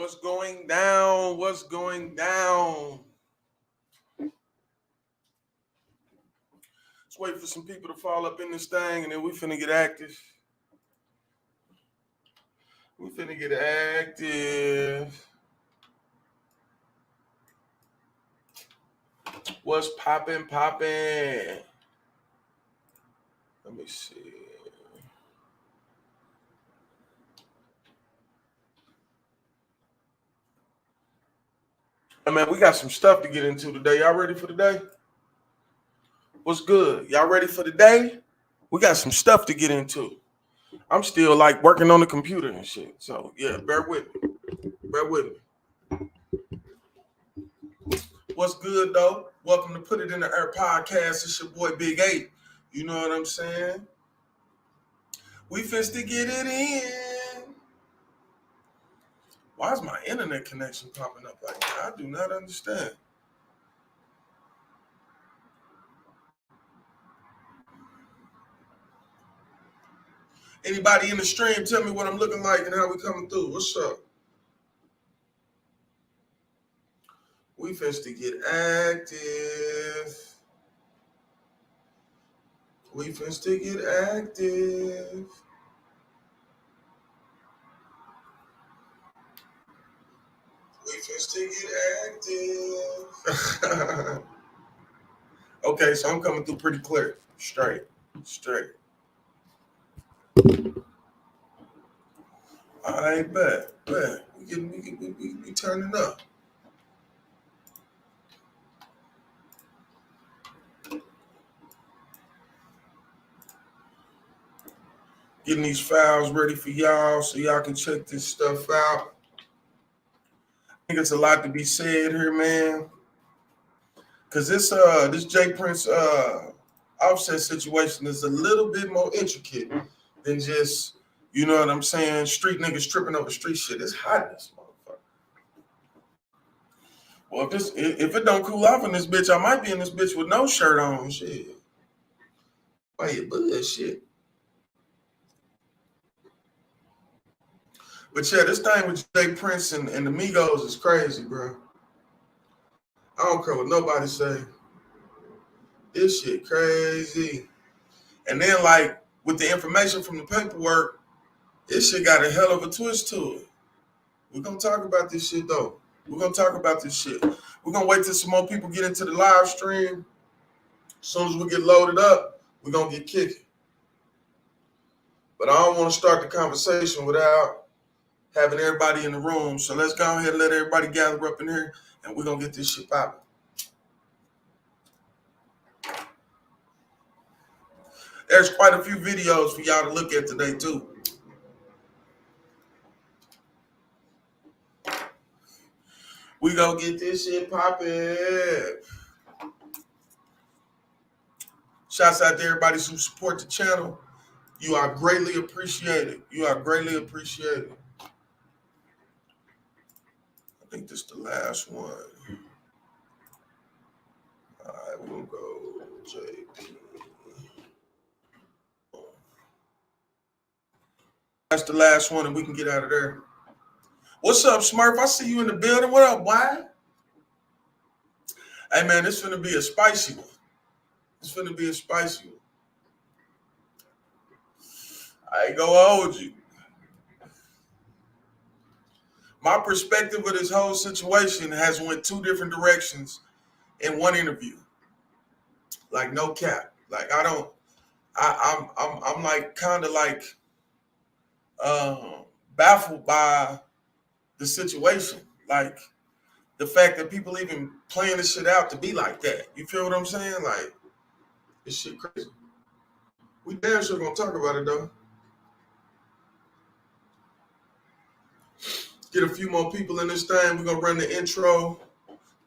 What's going down? What's going down? Let's wait for some people to fall up in this thing and then we finna get active. We finna get active. What's poppin'? Let me see. Hey man, we got some stuff to get into today. Y'all ready for the day? What's good? Y'all ready for the day? We got some stuff to get into. I'm still like working on the computer and shit. So yeah, bear with me. What's good though? Welcome to Put It in the Air podcast. It's your boy Big 8. You know what I'm saying? We finna to get it in. Why is my internet connection popping up like that? I do not understand. Anybody in the stream, tell me what I'm looking like and how we coming through. What's up? We finna to get active. We finna to get active. We finna to get active. Okay, so I'm coming through pretty clear. Straight. All right, bet. We turning up. Getting these files ready for y'all so y'all can check this stuff out. I think it's a lot to be said here, man. Cause this J Prince Offset situation is a little bit more intricate than just, you know what I'm saying, street niggas tripping over street shit. It's hot in this motherfucker. Well, if it don't cool off in this bitch, I might be in this bitch with no shirt on. Shit. Why you bullshit? But yeah, this thing with J Prince and the Migos is crazy, bro. I don't care what nobody say. This shit crazy. And then, like, with the information from the paperwork, this shit got a hell of a twist to it. We're going to talk about this shit, though. We're going to talk about this shit. We're going to wait till some more people get into the live stream. As soon as we get loaded up, we're going to get kicking. But I don't want to start the conversation without having everybody in the room. So let's go ahead and let everybody gather up in here, and we're going to get this shit popping. There's quite a few videos for y'all to look at today, too. We gonna get this shit popping. Shouts out to everybody who support the channel. You are greatly appreciated. I think this is the last one. All right, we'll go JP. That's the last one, and we can get out of there. What's up, Smurf? I see you in the building. What up, boy? Hey, man, this finna be a spicy one. I ain't gonna hold you. My perspective of this whole situation has went two different directions in one interview. Like, no cap. Like, I'm like kind of like baffled by the situation. Like, the fact that people even playing this shit out to be like that. You feel what I'm saying? Like, this shit crazy. We damn sure gonna talk about it though. Get a few more people in this thing. We're gonna run the intro.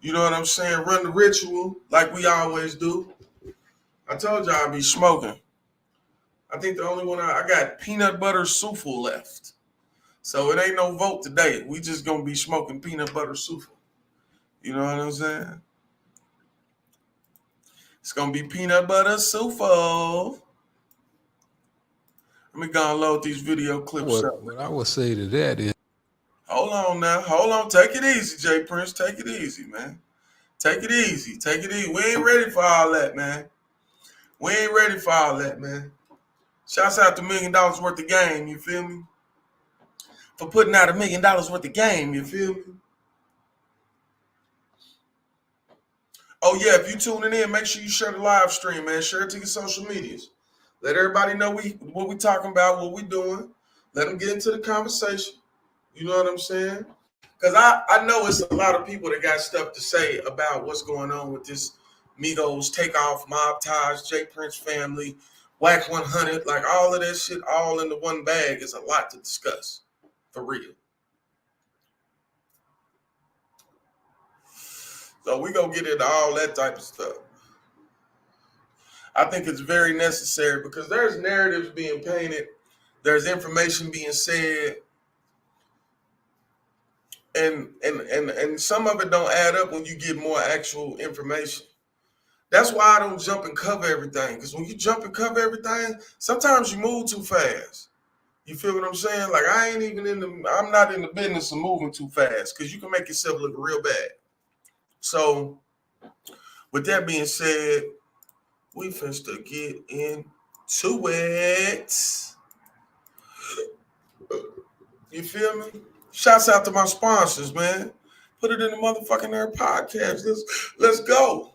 You know what I'm saying? Run the ritual like we always do. I told y'all I'd be smoking. I think the only one I got peanut butter souffle left. So it ain't no vote today. We just gonna be smoking peanut butter souffle. You know what I'm saying? It's gonna be peanut butter souffle. Let me go and load these video clips up. What I would say to that is Hold on now. Hold on. Take it easy, Jay Prince. Take it easy, man. Take it easy. Take it easy. We ain't ready for all that, man. We ain't ready for all that, man. Shouts out to $1 million worth of game, you feel me? For putting out $1 million worth of game, you feel me? Oh yeah, if you tuning in, make sure you share the live stream, man. Share it to your social medias. Let everybody know what we talking about, what we doing. Let them get into the conversation. You know what I'm saying? Because I know it's a lot of people that got stuff to say about what's going on with this Migos takeoff, mob ties, J Prince family, Whack 100, like all of that shit, all in the one bag is a lot to discuss, for real. So we gonna get into all that type of stuff. I think it's very necessary because there's narratives being painted, there's information being said, and some of it don't add up when you get more actual information. That's why I don't jump and cover everything. Because when you jump and cover everything, sometimes you move too fast. You feel what I'm saying? Like I'm not in the business of moving too fast because you can make yourself look real bad. So with that being said, we finna get into it. You feel me? Shouts out to my sponsors, man. Put it in the motherfucking Air podcast. Let's go.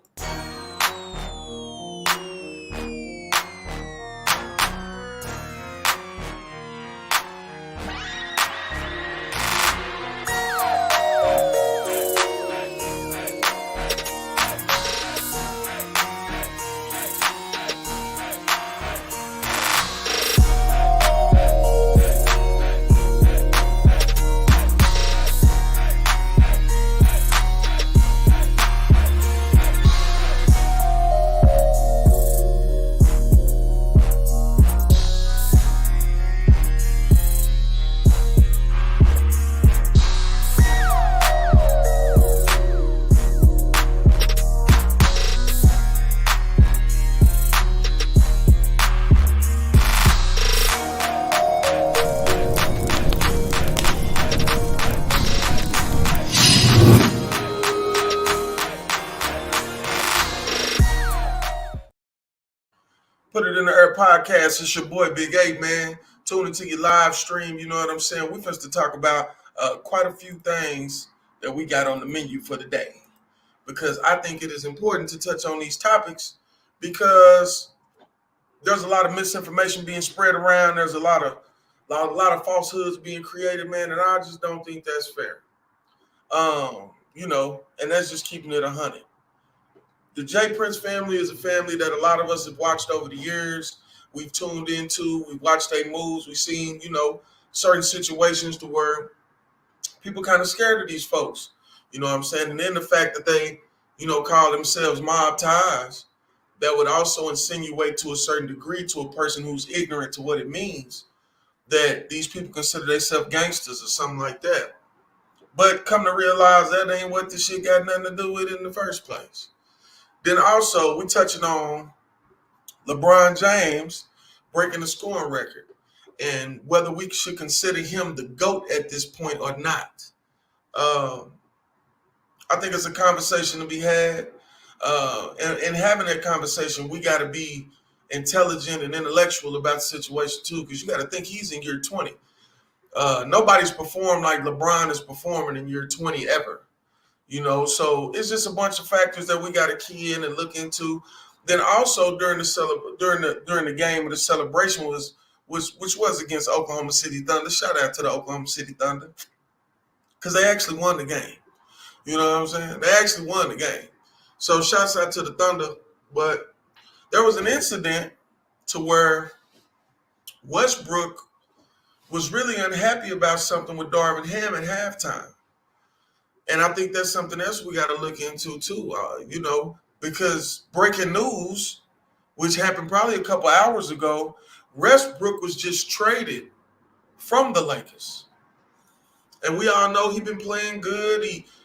Put it in the Air podcast. It's your boy Big 8, man. Tune into your live stream. You know what I'm saying? We first to talk about quite a few things that we got on the menu for today. Because I think it is important to touch on these topics because there's a lot of misinformation being spread around. There's a lot of falsehoods being created, man, and I just don't think that's fair. And that's just keeping it 100. The J Prince family is a family that a lot of us have watched over the years. We've tuned into, we've watched their moves, we've seen, certain situations to where people kind of scared of these folks. You know what I'm saying? And then the fact that they, call themselves mob ties, that would also insinuate to a certain degree to a person who's ignorant to what it means that these people consider themselves gangsters or something like that. But come to realize that ain't what this shit got nothing to do with in the first place. Then also, we touching on LeBron James breaking the scoring record and whether we should consider him the GOAT at this point or not. I think it's a conversation to be had. And having that conversation, we got to be intelligent and intellectual about the situation too, because you got to think he's in year 20. Nobody's performed like LeBron is performing in year 20 ever. So it's just a bunch of factors that we got to key in and look into. Then also during the game of the celebration which was against Oklahoma City Thunder. Shout out to the Oklahoma City Thunder because they actually won the game. You know what I'm saying? They actually won the game. So shouts out to the Thunder. But there was an incident to where Westbrook was really unhappy about something with Darvin Ham at halftime. And I think that's something else we got to look into too, because breaking news, which happened probably a couple hours ago, Westbrook was just traded from the Lakers. And we all know he's been playing good.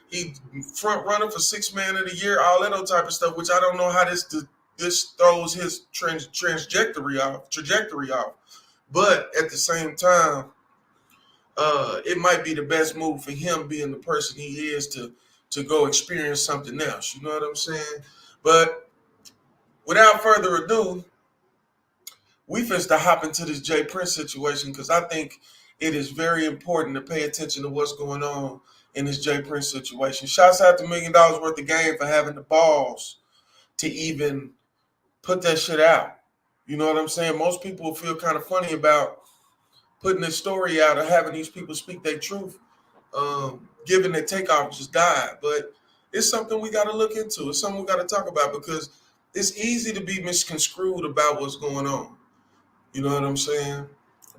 He front runner for sixth man of the year, all that old type of stuff, which I don't know how this throws his trajectory off. But at the same time, it might be the best move for him, being the person he is, to go experience something else. You know what I'm saying? But without further ado, we finna to hop into this Jay Prince situation, because I think it is very important to pay attention to what's going on in this Jay Prince situation. Shouts out to $1 Million Worth of Game for having the balls to even put that shit out. You know what I'm saying? Most people feel kind of funny about putting this story out or having these people speak their truth, given that Takeoff just died. But it's something we got to look into. It's something we got to talk about, because it's easy to be misconstrued about what's going on. You know what I'm saying?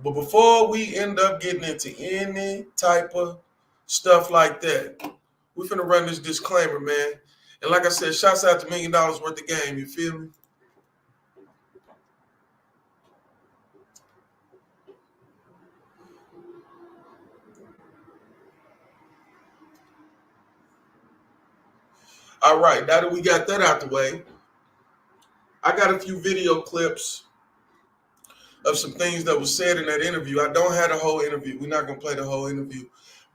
But before we end up getting into any type of stuff like that, we're finna run this disclaimer, man. And like I said, shouts out to $1 Million Worth of Game. You feel me? All right, now that we got that out the way, I got a few video clips of some things that was said in that interview. I don't have the whole interview. We're not going to play the whole interview.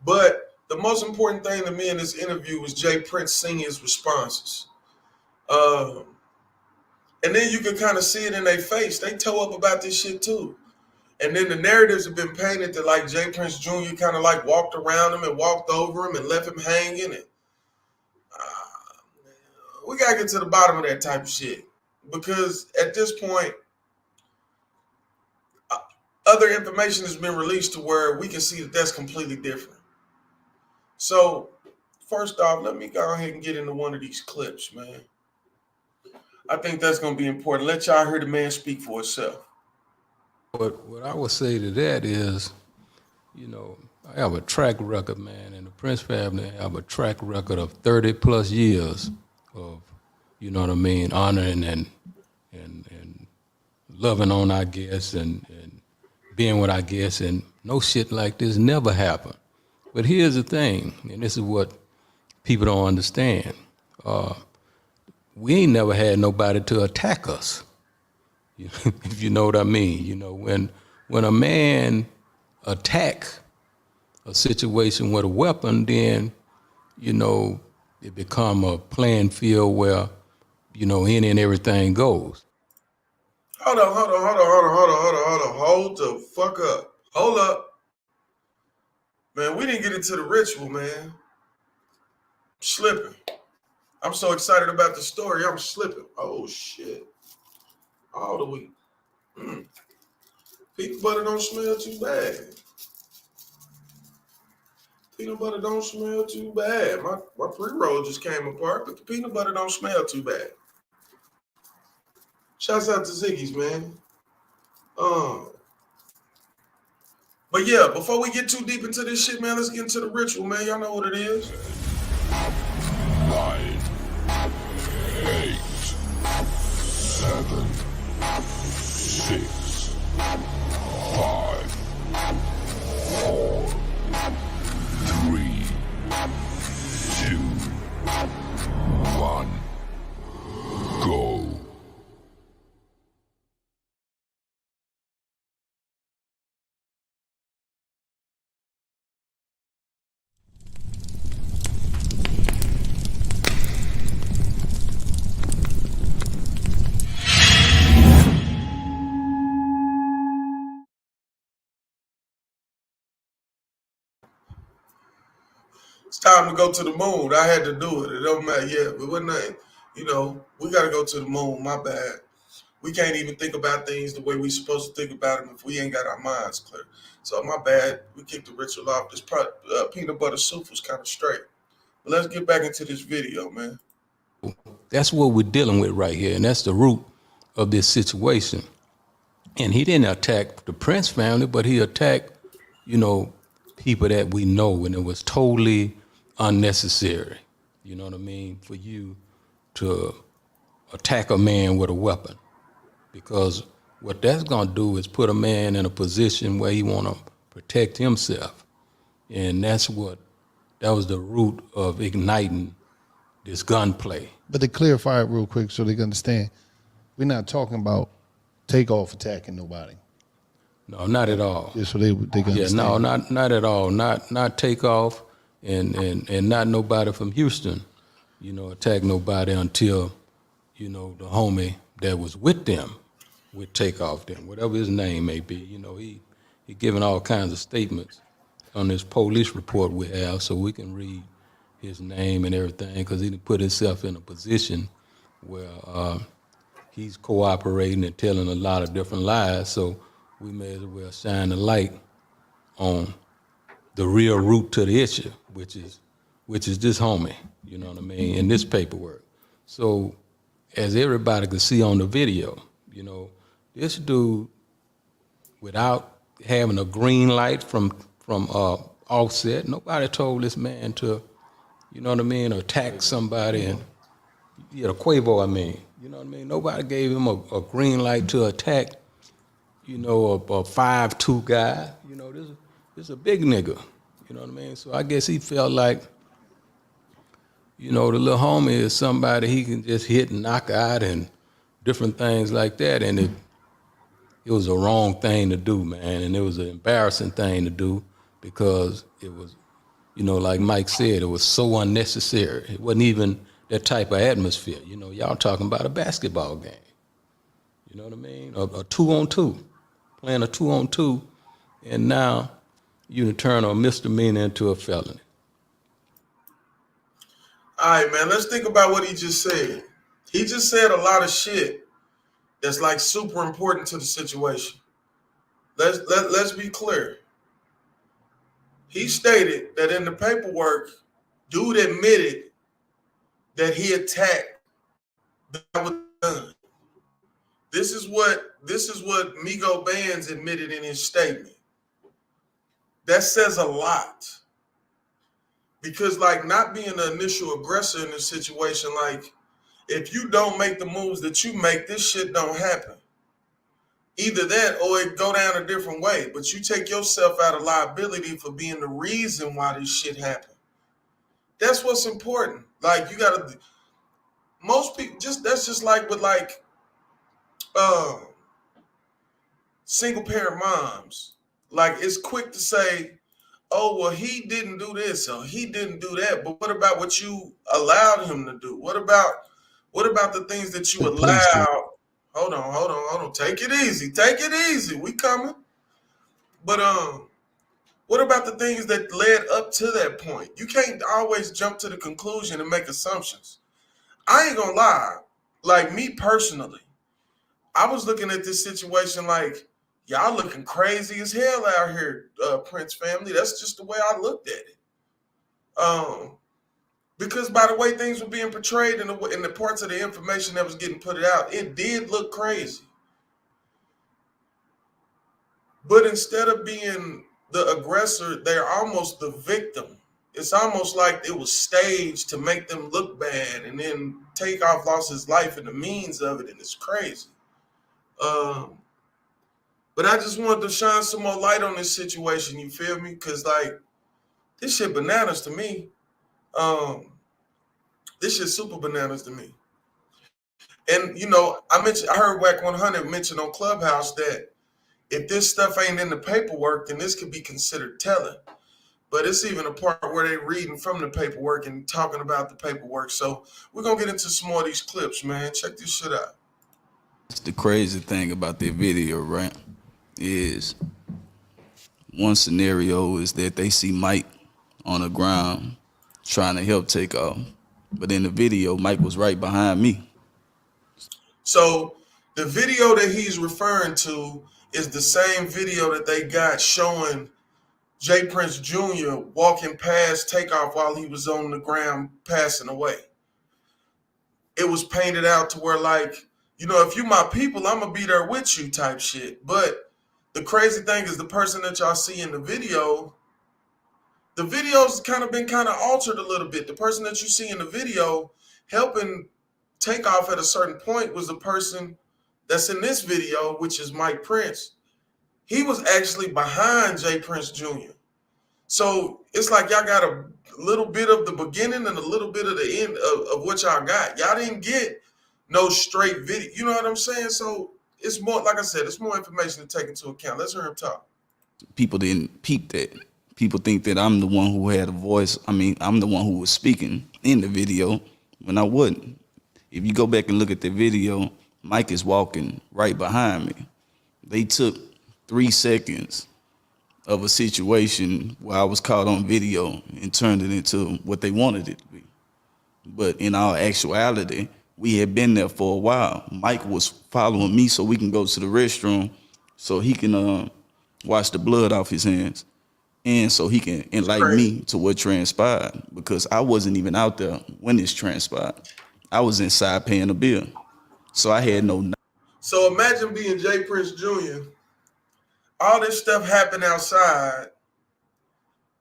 But the most important thing to me in this interview was Jay Prince Sr.'s responses. And then you can kind of see it in their face. They toe up about this shit too. And then the narratives have been painted that like Jay Prince Jr. kind of like walked around him and walked over him and left him hanging. And we got to get to the bottom of that type of shit. Because at this point, other information has been released to where we can see that that's completely different. So, first off, let me go ahead and get into one of these clips, man. I think that's going to be important. Let y'all hear the man speak for himself. What I would say to that is, you know, I have a track record, man, and the Prince family have a track record of 30 plus years of, you know what I mean, honoring and loving on our guests and being with our guests, and no shit like this never happened. But here's the thing, and this is what people don't understand. We ain't never had nobody to attack us, if you know what I mean. You know, when a man attack a situation with a weapon, then, you know, it become a playing field where, you know, any and everything goes. Hold the fuck up. Hold up. Man, we didn't get into the ritual, man. Slipping. I'm so excited about the story, I'm slipping. Oh, shit. All the week. Peanut butter don't smell too bad. Peanut butter don't smell too bad. My pre-roll just came apart, but the peanut butter don't smell too bad. Shouts out to Ziggy's, man. But yeah, before we get too deep into this shit, man, let's get into the ritual, man. Y'all know what it is. 9, 8, 7, 6, 5, 4, 3, 2, 1, go. It's time to go to the moon. I had to do it. It don't matter yet, but we're not, you know, we got to go to the moon. My bad. We can't even think about things the way we supposed to think about them if we ain't got our minds clear. So my bad. We kicked the ritual off. This peanut butter soup was kind of straight. But let's get back into this video, man. That's what we're dealing with right here, and that's the root of this situation. And he didn't attack the Prince family, but he attacked, you know, people that we know, and it was totally unnecessary. You know what I mean? For you to attack a man with a weapon, because what that's gonna do is put a man in a position where he wanna protect himself, and that was the root of igniting this gunplay. But to clarify it real quick so they can understand, we're not talking about Takeoff attacking nobody. No, not at all. Just so they can Yeah, understand. no, not at all. Not Takeoff and not nobody from Houston, attack nobody until, the homie that was with them would take off them, whatever his name may be. He giving all kinds of statements on this police report we have, so we can read his name and everything, because he put himself in a position where he's cooperating and telling a lot of different lies. So we may as well shine the light on the real root to the issue, which is this homie, you know what I mean, in this paperwork. So as everybody could see on the video, this dude, without having a green light from Offset, nobody told this man to, you know what I mean, attack somebody and Quavo, I mean. You know what I mean? Nobody gave him a green light to attack, a 5'2" guy. This is a big nigga. You know what I mean? So I guess he felt like, the little homie is somebody he can just hit and knock out and different things like that. And it was a wrong thing to do, man. And it was an embarrassing thing to do, because it was, like Mike said, it was so unnecessary. It wasn't even that type of atmosphere. Y'all talking about a basketball game. You know what I mean? A 2-on-2, playing a 2-on-2, and now you turn a misdemeanor into a felony. All right, man, let's think about what he just said. He just said a lot of shit that's like super important to the situation. Let's be clear. He stated that in the paperwork, dude admitted that he attacked the guy with the gun. This is what Migo Bands admitted in his statement. That says a lot. Because, like, not being the initial aggressor in this situation, like, if you don't make the moves that you make, this shit don't happen. Either that or it go down a different way. But you take yourself out of liability for being the reason why this shit happened. That's what's important. Like, you gotta, most people, that's just like with, like, single parent moms. Like, it's quick to say, oh, well, he didn't do this or he didn't do that. But what about what you allowed him to do? What about the things that you allowed? Hold on. Take it easy. We coming. But what about the things that led up to that point? You can't always jump to the conclusion and make assumptions. I ain't gonna lie. Like, me personally, I was looking at this situation like, y'all looking crazy as hell out here, Prince family. That's just the way I looked at it. Because by the way things were being portrayed and the parts of the information that was getting put out, it did look crazy. But instead of being the aggressor, they're almost the victim. It's almost like it was staged to make them look bad, and then Takeoff lost his life in the means of it, and it's crazy. But I just wanted to shine some more light on this situation, you feel me? Because, like, this shit bananas to me. This shit super bananas to me. And, I heard Wack 100 mention on Clubhouse that if this stuff ain't in the paperwork, then this could be considered telling. But it's even a part where they reading from the paperwork and talking about the paperwork. So we're going to get into some more of these clips, man. Check this shit out. That's the crazy thing about the video, right? Is one scenario is that they see Mike on the ground trying to help Takeoff. But in the video, Mike was right behind me. So the video that he's referring to is the same video that they got showing J. Prince Jr. walking past Takeoff while he was on the ground passing away. It was painted out to where, like, if you my people, I'm going to be there with you type shit. But the crazy thing is the person that y'all see in the video's kind of been altered a little bit. The person that you see in the video helping Takeoff at a certain point was the person that's in this video, which is Mike Prince. He was actually behind J. Prince Jr. So it's like y'all got a little bit of the beginning and a little bit of the end of what y'all got. Y'all didn't get no straight video. You know what I'm saying? So it's more, like I said, it's more information to take into account. Let's hear him talk. People didn't peep that. People think that I'm the one who had a voice. I mean, I'm the one who was speaking in the video when I wasn't. If you go back and look at the video, Mike is walking right behind me. They took 3 seconds of a situation where I was caught on video and turned it into what they wanted it to be. But in all actuality, we had been there for a while. Mike was following me so we can go to the restroom so he can wash the blood off his hands and so he can enlighten me to what transpired, because I wasn't even out there when this transpired. I was inside paying a bill. So I had no. So imagine being Jay Prince Jr. All this stuff happened outside.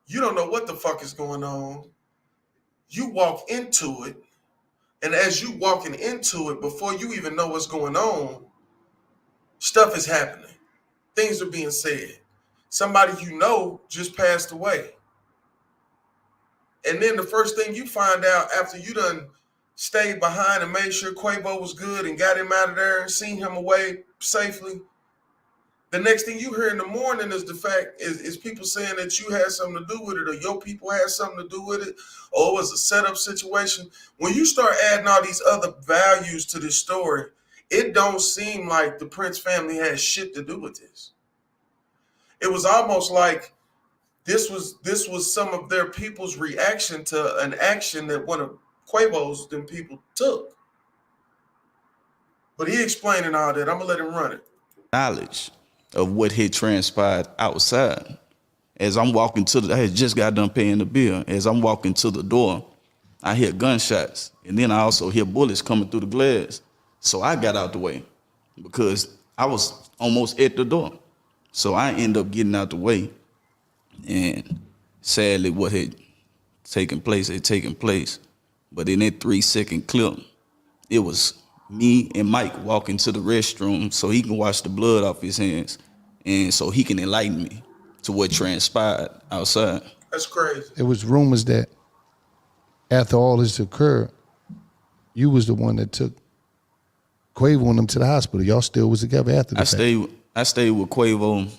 You don't know what the fuck is going on. You walk into it, and as you walking into it, before you even know what's going on, stuff is happening. Things are being said. Somebody you know just passed away. And then the first thing you find out after you done stayed behind and made sure Quavo was good and got him out of there and seen him away safely, the next thing you hear in the morning is the fact is people saying that you had something to do with it, or your people had something to do with it, or it was a setup situation. When you start adding all these other values to this story, it don't seem like the Prince family had shit to do with this. It was almost like this was some of their people's reaction to an action that one of Quavo's them people took. But he explaining all that. I'm gonna let him run it. Knowledge of what had transpired outside. As I'm walking I had just got done paying the bill. As I'm walking to the door, I hear gunshots, and then I also hear bullets coming through the glass. So I got out the way because I was almost at the door. So I end up getting out the way, and sadly what had taken place had taken place. But in that 3-second clip, it was me and Mike walking to the restroom so he can wash the blood off his hands and so he can enlighten me to what transpired outside. That's crazy. There was rumors that after all this occurred, you was the one that took Quavo and them to the hospital. Y'all still was together after the fact. I stayed with Quavo.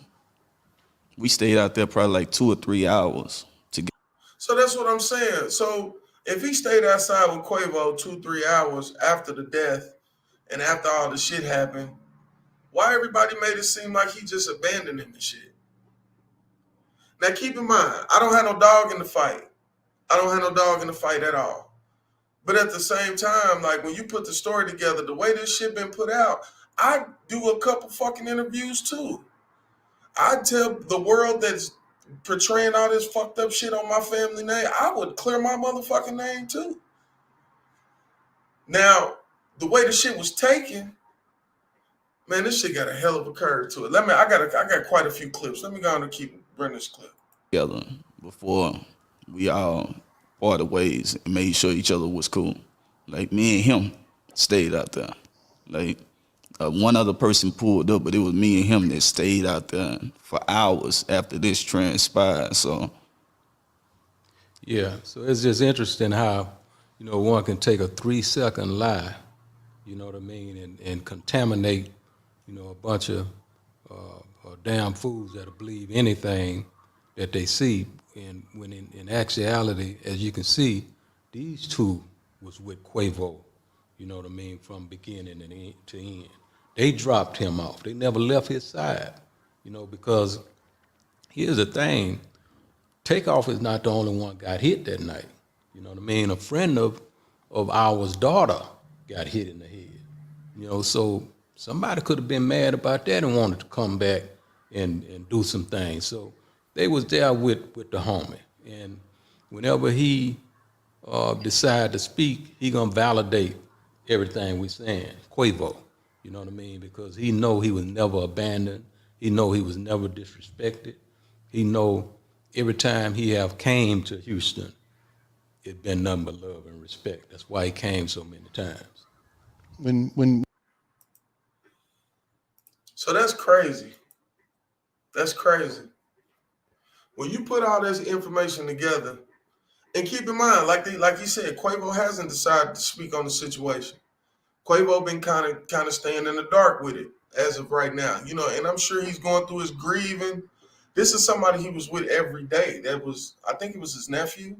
We stayed out there probably like 2 or 3 hours together. So that's what I'm saying. So if he stayed outside with Quavo 2-3 hours after the death and after all the shit happened, why everybody made it seem like he just abandoned him and shit? Now keep in mind, I don't have no dog in the fight. I don't have no dog in the fight at all. But at the same time, like when you put the story together, the way this shit been put out, I do a couple fucking interviews too. I tell the world that's portraying all this fucked up shit on my family name, I would clear my motherfucking name too. Now, the way the shit was taken, man, this shit got a hell of a curve to it. I got quite a few clips. Let me go on and keep running this clip. Together before we all parted ways and made sure each other was cool. Like me and him stayed out there. Like one other person pulled up, but it was me and him that stayed out there for hours after this transpired. So Yeah, so it's just interesting how, one can take a 3-second lie, you know what I mean, and contaminate, a bunch of damn fools that'll believe anything that they see. And when in actuality, as you can see, these two was with Quavo, you know what I mean, from beginning to end. They dropped him off. They never left his side, because here's the thing. Takeoff is not the only one got hit that night. You know what I mean? A friend of ours daughter got hit in the head. So somebody could have been mad about that and wanted to come back and do some things. So they was there with the homie. And whenever he decide to speak, he gonna validate everything we saying, Quavo. You know what I mean? Because he know he was never abandoned. He know he was never disrespected. He know every time he have came to Houston, it been nothing but love and respect. That's why he came so many times. So that's crazy. That's crazy. When you put all this information together, and keep in mind, like you said, Quavo hasn't decided to speak on the situation. Quavo been kind of staying in the dark with it as of right now, you know, and I'm sure he's going through his grieving. This is somebody he was with every day. That was, I think it was his nephew.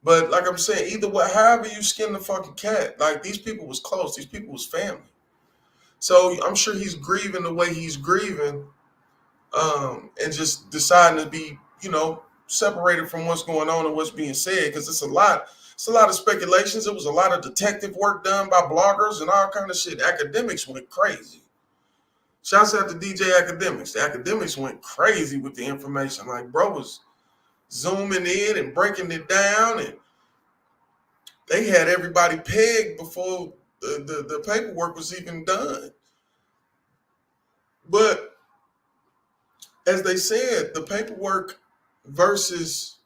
But like I'm saying, either way, however you skin the fucking cat, like these people was close. These people was family. So I'm sure he's grieving the way he's grieving, and just deciding to be, you know, separated from what's going on and what's being said, because it's a lot. It's a lot of speculations. It was a lot of detective work done by bloggers and all kind of shit. Academics went crazy. Shouts out to DJ Academics. The Academics went crazy with the information. Like, bro was zooming in and breaking it down, and they had everybody pegged before the paperwork was even done. But as they said, the paperwork versus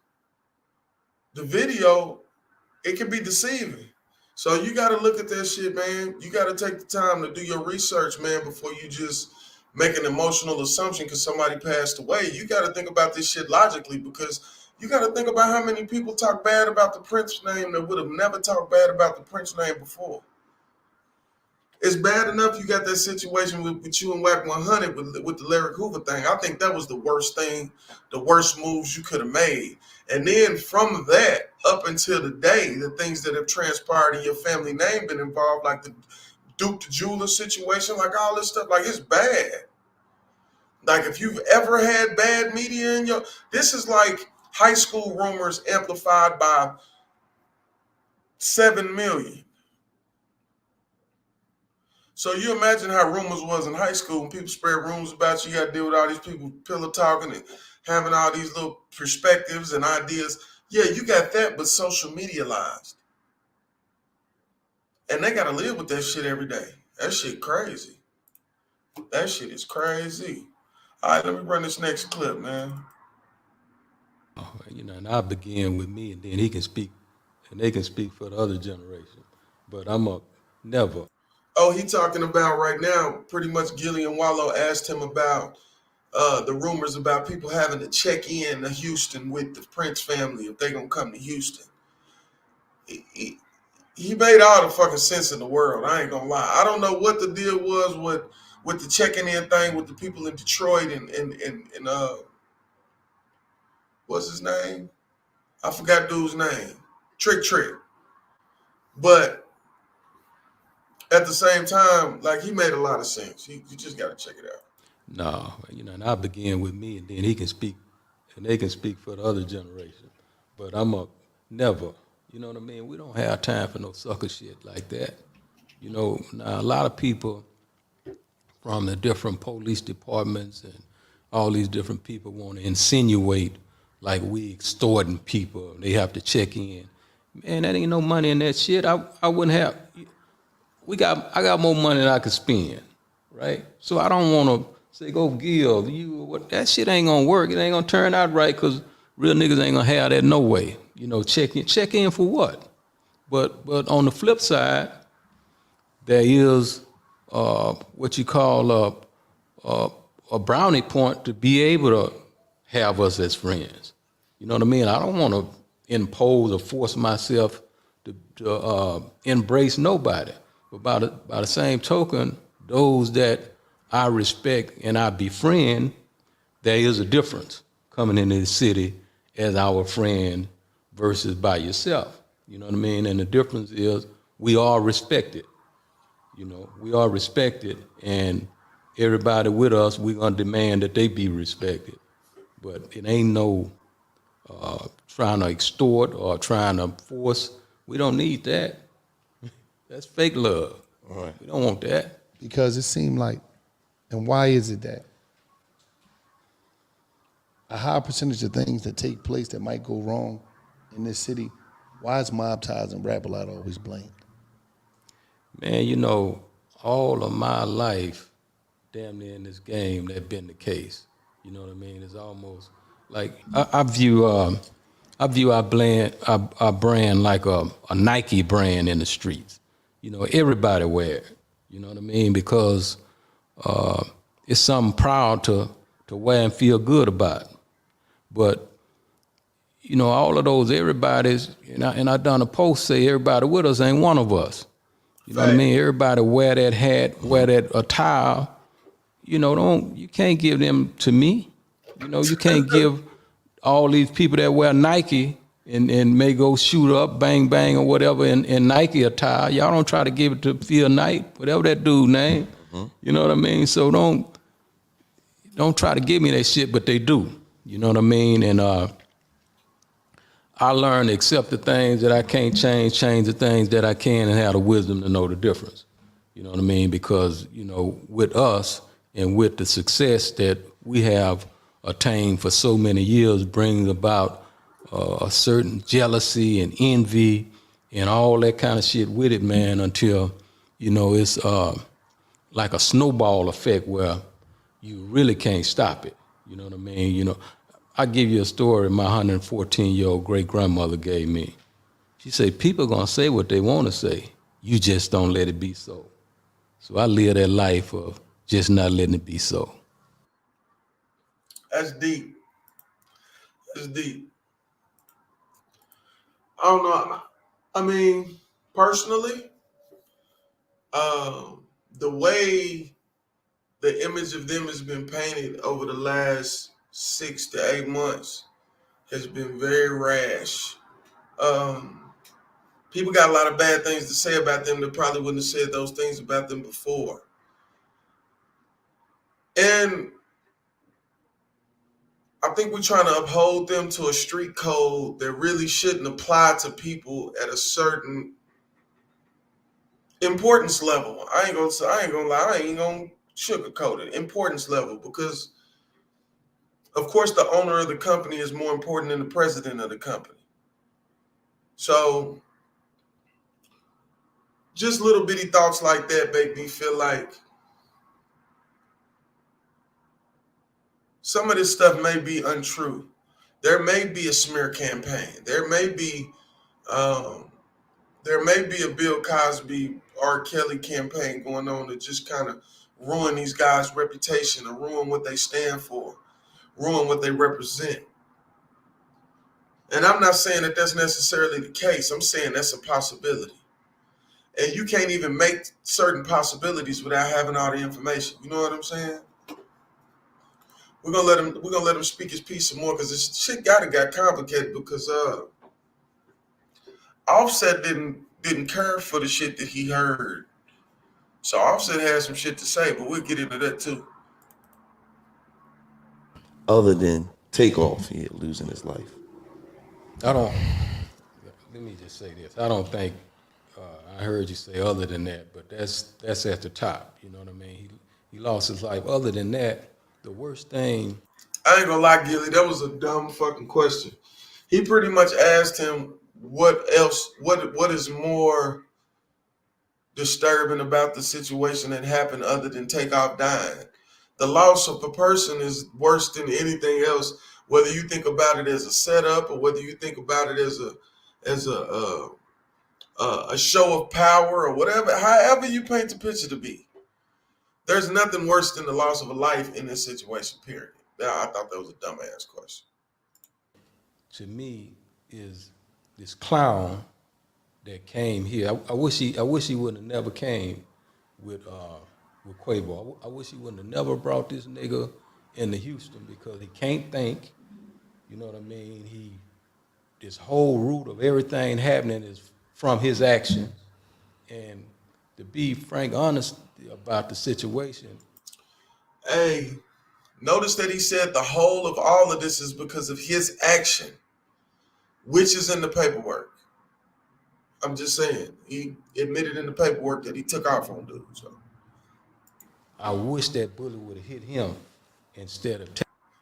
the video, it can be deceiving. So you got to look at that shit, man. You got to take the time to do your research, man, before you just make an emotional assumption because somebody passed away. You got to think about this shit logically, because you got to think about how many people talk bad about the Prince name that would have never talked bad about the Prince name before. It's bad enough you got that situation with you and Whack 100 with the Larry Hoover thing. I think that was the worst thing, the worst moves you could have made. And then from that up until the day, the things that have transpired in your family name been involved, like the Duke the Jeweler situation, like all this stuff, like it's bad. Like if you've ever had bad media in your, this is like high school rumors amplified by 7 million. So you imagine how rumors was in high school when people spread rumors about you. You got to deal with all these people pillow talking and having all these little perspectives and ideas. Yeah, you got that, but social medialized. And they got to live with that shit every day. That shit crazy. That shit is crazy. All right, let me run this next clip, man. You know, and I begin with me, and then he can speak, and they can speak for the other generation. But I'm a never. Oh, he talking about right now, pretty much Gillian Wallow asked him about the rumors about people having to check in to Houston with the Prince family if they gonna come to Houston. He made all the fucking sense in the world. I ain't gonna lie. I don't know what the deal was with the checking in thing with the people in Detroit and what's his name? I forgot dude's name. Trick. But at the same time, like he made a lot of sense. You just got to check it out. No, you know, and I begin with me, and then he can speak, and they can speak for the other generation. But I'm a never. You know what I mean? We don't have time for no sucker shit like that. You know, now a lot of people from the different police departments and all these different people want to insinuate like we extorting people. They have to check in. Man, that ain't no money in that shit. I wouldn't have. I got more money than I could spend, right? So I don't want to say go give you what. That shit ain't gonna work. It ain't gonna turn out right because real niggas ain't gonna have that no way. You know, check in for what? But on the flip side, there is what you call a brownie point to be able to have us as friends. You know what I mean? I don't want to impose or force myself to embrace nobody. But by the same token, those that I respect and I befriend, there is a difference coming into the city as our friend versus by yourself. You know what I mean? And the difference is we are respected. You know, we are respected, and everybody with us, we're going to demand that they be respected. But it ain't no trying to extort or trying to force. We don't need that. That's fake love. All right. We don't want that. Because it seemed like, and why is it that a high percentage of things that take place that might go wrong in this city, why is mob ties and rap a lot always blamed? Man, you know, all of my life, damn near in this game, that's been the case. You know what I mean? It's almost like I view our brand like a Nike brand in the streets. You know, everybody wear it. You know what I mean? Because it's something proud to wear and feel good about. But you know, all of those everybody's, and I done a post say everybody with us ain't one of us. You know what I mean? Everybody wear that hat, wear that attire. You know, you can't give them to me. You know, you can't give all these people that wear Nike and may go shoot up, bang, bang, or whatever in Nike attire. Y'all don't try to give it to Phil Knight, whatever that dude name. You know what I mean? So don't try to give me that shit, but they do. You know what I mean? And I learned to accept the things that I can't change the things that I can, and have the wisdom to know the difference. You know what I mean? Because, you know, with us and with the success that we have attained for so many years brings about a certain jealousy and envy and all that kind of shit with it, man, until, you know, it's like a snowball effect where you really can't stop it. You know what I mean? You know, I'll give you a story my 114-year-old great-grandmother gave me. She said, people are going to say what they want to say. You just don't let it be so. So I live that life of just not letting it be so. That's deep. That's deep. I don't know. I mean, personally, the way the image of them has been painted over the last 6 to 8 months has been very rash. People got a lot of bad things to say about them that probably wouldn't have said those things about them before. And I think we're trying to uphold them to a street code that really shouldn't apply to people at a certain importance level. I ain't gonna lie, I ain't gonna sugarcoat it. Importance level, because of course the owner of the company is more important than the president of the company. So just little bitty thoughts like that make me feel like some of this stuff may be untrue. There may be a smear campaign. There may be a Bill Cosby, R. Kelly campaign going on to just kind of ruin these guys' reputation or ruin what they stand for, ruin what they represent. And I'm not saying that that's necessarily the case. I'm saying that's a possibility. And you can't even make certain possibilities without having all the information. You know what I'm saying? We're gonna let him speak his piece some more, because this shit got complicated, because Offset didn't care for the shit that he heard. So Offset had some shit to say, but we'll get into that too. Other than Takeoff here losing his life. Let me just say this. I don't think, I heard you say other than that, but that's at the top. You know what I mean? He lost his life. Other than that, the worst thing. I ain't gonna lie, Gilly, that was a dumb fucking question. He pretty much asked him what is more disturbing about the situation that happened other than Takeoff dying. The loss of a person is worse than anything else, whether you think about it as a setup or whether you think about it as a show of power or whatever, however you paint the picture to be. There's nothing worse than the loss of a life in this situation, period. I thought that was a dumbass question. To me, is this clown that came here. I wish he wouldn't have never came with Quavo. I wish he wouldn't have never brought this nigga into Houston, because he can't think. You know what I mean? This whole root of everything happening is from his actions. And to be frank, honest about the situation. Hey, notice that he said the whole of all of this is because of his action, which is in the paperwork. I'm just saying, he admitted in the paperwork that he took off on dude. So I wish that bullet would have hit him instead of.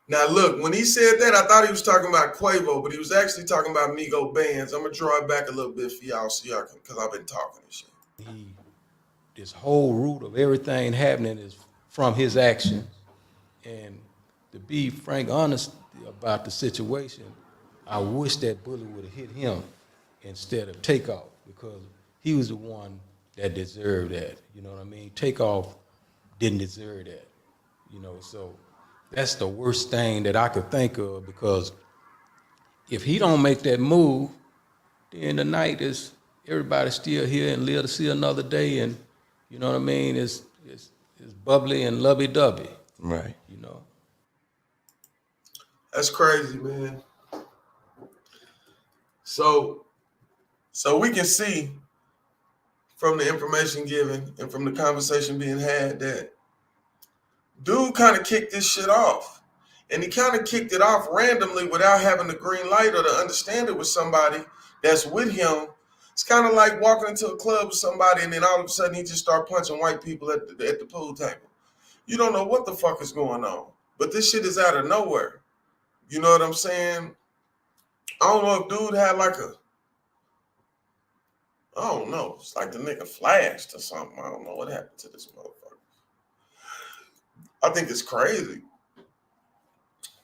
Now look, when he said that, I thought he was talking about Quavo, but he was actually talking about Migo Bands. I'm gonna draw it back a little bit for y'all so y'all can, because I've been talking and shit. This whole root of everything happening is from his actions. And to be frank, honest about the situation, I wish that bullet would have hit him instead of Takeoff, because he was the one that deserved that. You know what I mean? Takeoff didn't deserve that. You know, so that's the worst thing that I could think of, because if he don't make that move, then the night is everybody's still here and live to see another day, and you know what I mean. It's bubbly and lovey-dovey. Right. You know. That's crazy, man. So we can see from the information given and from the conversation being had that dude kind of kicked this shit off. And he kind of kicked it off randomly without having the green light or to understand it with somebody that's with him. It's kind of like walking into a club with somebody and then all of a sudden he just start punching white people at the pool table. You don't know what the fuck is going on. But this shit is out of nowhere. You know what I'm saying? I don't know if dude had like I don't know. It's like the nigga flashed or something. I don't know what happened to this motherfucker. I think it's crazy.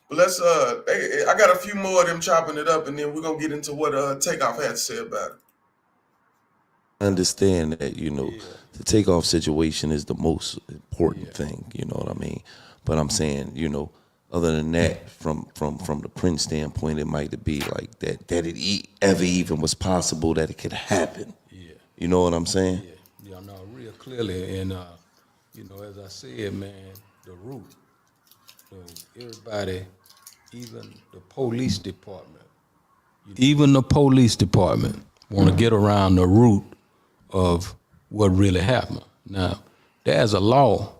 But let's I got a few more of them chopping it up, and then we're gonna get into what Takeoff had to say about it. Understand that, you know, the takeoff situation is the most important thing, you know what I mean? But I'm saying, you know, other than that, from the Prince standpoint, it might be like that it ever even was possible that it could happen. Yeah. You know what I'm saying? Yeah, no, real clearly. And, you know, as I said, man, the root. So everybody, even the police department, want to get around the root of what really happened. Now, there's a law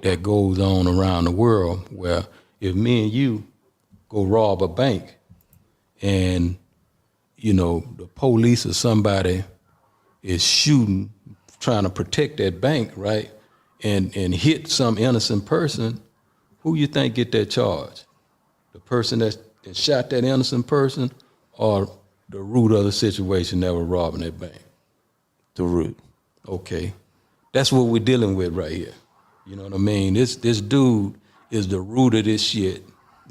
that goes on around the world where if me and you go rob a bank and, you know, the police or somebody is shooting, trying to protect that bank, right, and hit some innocent person, who you think get that charge? The person that shot that innocent person or the root of the situation that was robbing that bank? The root. Okay. That's what we're dealing with right here. You know what I mean? This dude is the root of this shit.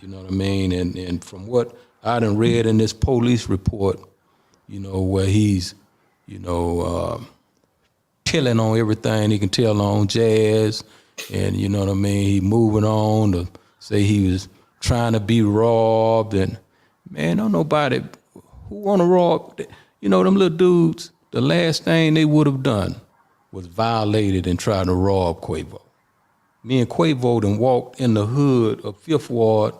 You know what I mean? And from what I done read in this police report, you know, where he's, you know, telling on everything he can tell on Jazz, and you know what I mean, he moving on to say he was trying to be robbed, and man, don't nobody who want to rob, you know, them little dudes, the last thing they would have done was violated and tried to rob Quavo. Me and Quavo done walked in the hood of Fifth Ward,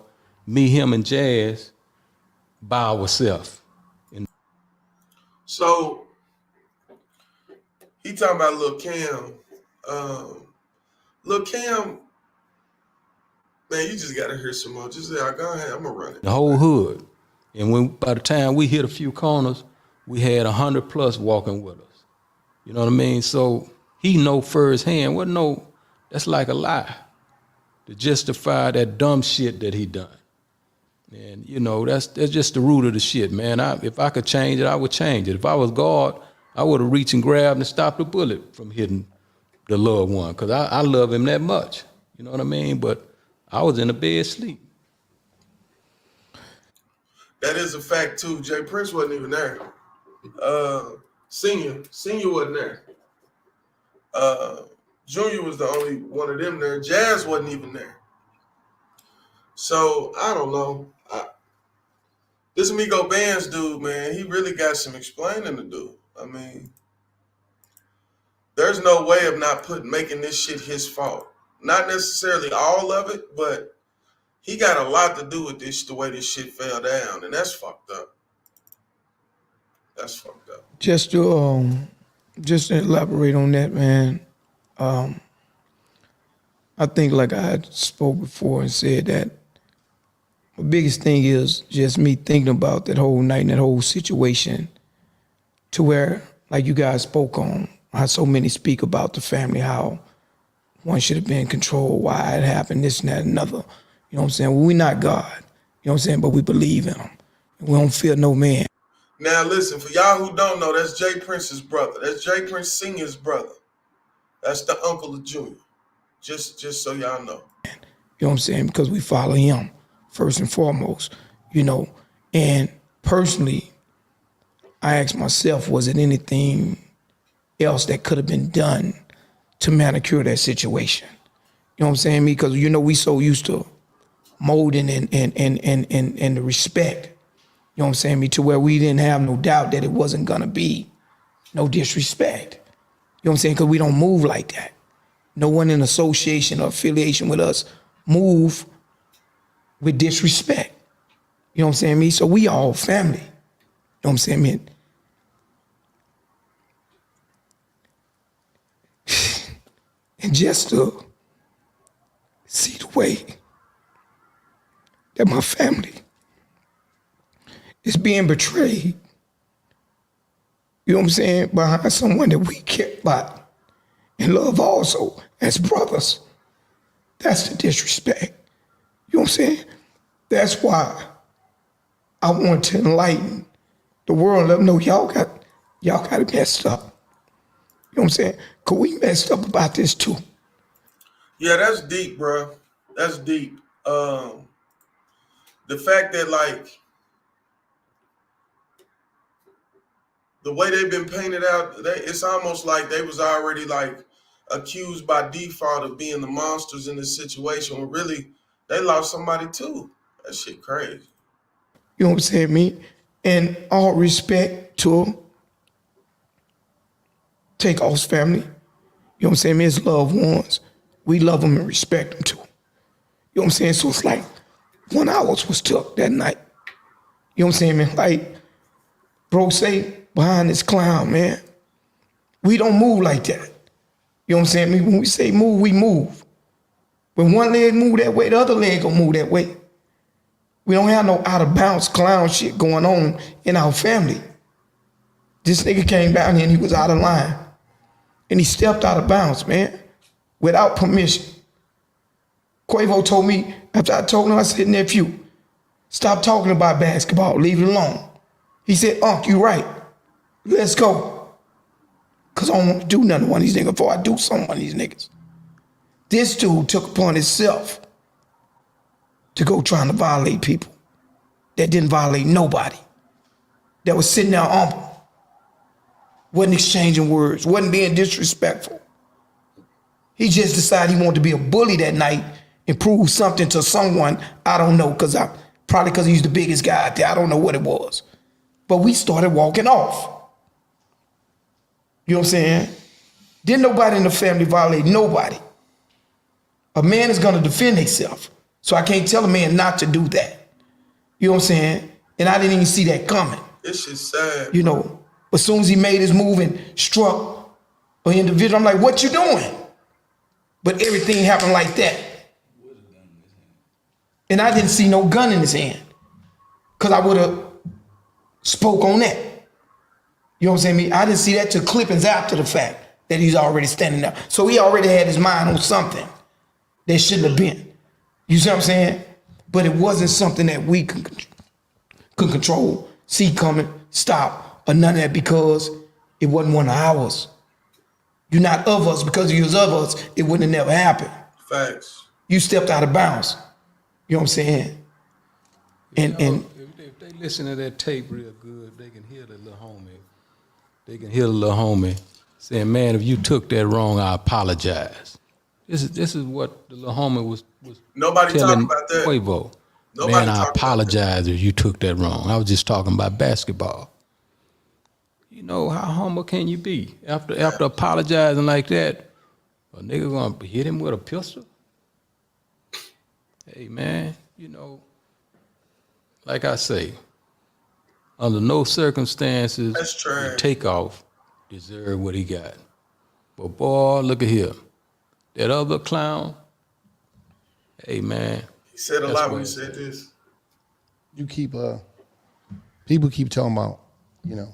me, him, and Jazz, by ourselves. So he talking about Lil Cam. Lil Cam, man, you just gotta hear some more. Just say, go ahead, I'm gonna run it. The whole hood. And by the time we hit a few corners, we had 100 plus walking with us. You know what I mean? So he know firsthand. That's like a lie to justify that dumb shit that he done. And you know, that's just the root of the shit, man. If I could change it, I would change it. If I was God, I would have reached and grabbed and stopped the bullet from hitting the loved one, because I love him that much. You know what I mean? But I was in the bed asleep. That is a fact too. Jay Prince wasn't even there. Senior wasn't there. Junior was the only one of them there. Jazz wasn't even there. So I don't know. This Amigo Bands dude, man, he really got some explaining to do. I mean, there's no way of not making this shit his fault. Not necessarily all of it, but he got a lot to do with this, the way this shit fell down, and that's fucked up. That's fucked up. Just to elaborate on that, man. I think, like I had spoke before and said, that the biggest thing is just me thinking about that whole night and that whole situation, to where, like you guys spoke on, how so many speak about the family, how one should have been controlled, why it happened, this and that and another. You know what I'm saying? Well, we're not God. You know what I'm saying? But we believe in him. We don't fear no man. Now listen, for y'all who don't know, that's Jay Prince's brother. That's Jay Prince Sr.'s brother. That's the uncle of Junior. Just so y'all know. You know what I'm saying? Because we follow him first and foremost, you know. And personally, I asked myself, was it anything else that could have been done to manicure that situation? You know what I'm saying? Because, you know, we so used to molding and the respect, you know what I'm saying, to where we didn't have no doubt that it wasn't gonna be no disrespect. You know what I'm saying? Because we don't move like that. No one in association or affiliation with us move with disrespect. You know what I'm saying, me? So we all family. You know what I'm saying, man? And just to see the way that my family is being betrayed, you know what I'm saying, behind someone that we care about and love also as brothers, that's the disrespect. You know what I'm saying? That's why I want to enlighten the world and let them know y'all got it messed up. You know what I'm saying? Because we messed up about this too. Yeah, that's deep, bro. That's deep. The fact that like the way they've been painted out, it's almost like they was already like accused by default of being the monsters in this situation. When really they lost somebody too. That shit crazy. You know what I'm saying, me? And all respect to Takeoff's family. You know what I'm saying, me? His loved ones. We love them and respect them too. You know what I'm saying? So it's like 1 hour was took that night. You know what I'm saying, man? Like, bro say behind this clown, man. We don't move like that. You know what I'm saying? When we say move, we move. When one leg move that way, the other leg gonna move that way. We don't have no out of bounds clown shit going on in our family. This nigga came down here and he was out of line. And he stepped out of bounds, man, without permission. Quavo told me, after I told him, I said, nephew, stop talking about basketball, leave it alone. He said, Unc, you right. Let's go. Cause I don't want to do nothing to one of these niggas before I do something to one of these niggas. This dude took upon himself to go trying to violate people that didn't violate nobody, that was sitting there humble, wasn't exchanging words, wasn't being disrespectful. He just decided he wanted to be a bully that night and prove something to someone. I don't know, probably because he's the biggest guy out there. I don't know what it was. But we started walking off. You know what I'm saying? Didn't nobody in the family violate nobody. A man is gonna defend himself. So I can't tell a man not to do that. You know what I'm saying? And I didn't even see that coming. This shit's sad. You know, as soon as he made his move and struck an individual, I'm like, what you doing? But everything happened like that. And I didn't see no gun in his hand. Because I would have spoke on that. You know what I'm saying? I didn't see that till clippings after the fact that he's already standing there. So he already had his mind on something that shouldn't have been. You see what I'm saying? But it wasn't something that we could control, see coming, stop, or none of that because it wasn't one of ours. You're not of us. Because if you was of us, it wouldn't have never happened. Facts. You stepped out of bounds. You know what I'm saying? And if they listen to that tape real good, they can hear the little homie. They can hear the little homie saying, "Man, if you took that wrong, I apologize." This is what the little homie was Nobody telling talking about that. Quavo. Nobody Man, I talking about apologize if you took that wrong. I was just talking about basketball. You know, how humble can you be? After apologizing like that, a nigga gonna hit him with a pistol? Hey, man, you know, like I say, under no circumstances That's trash. would Takeoff deserve what he got. But boy, look at here. That other clown, hey, man. He said a That's lot where when he it's said at. this. You keep people keep talking about, you know,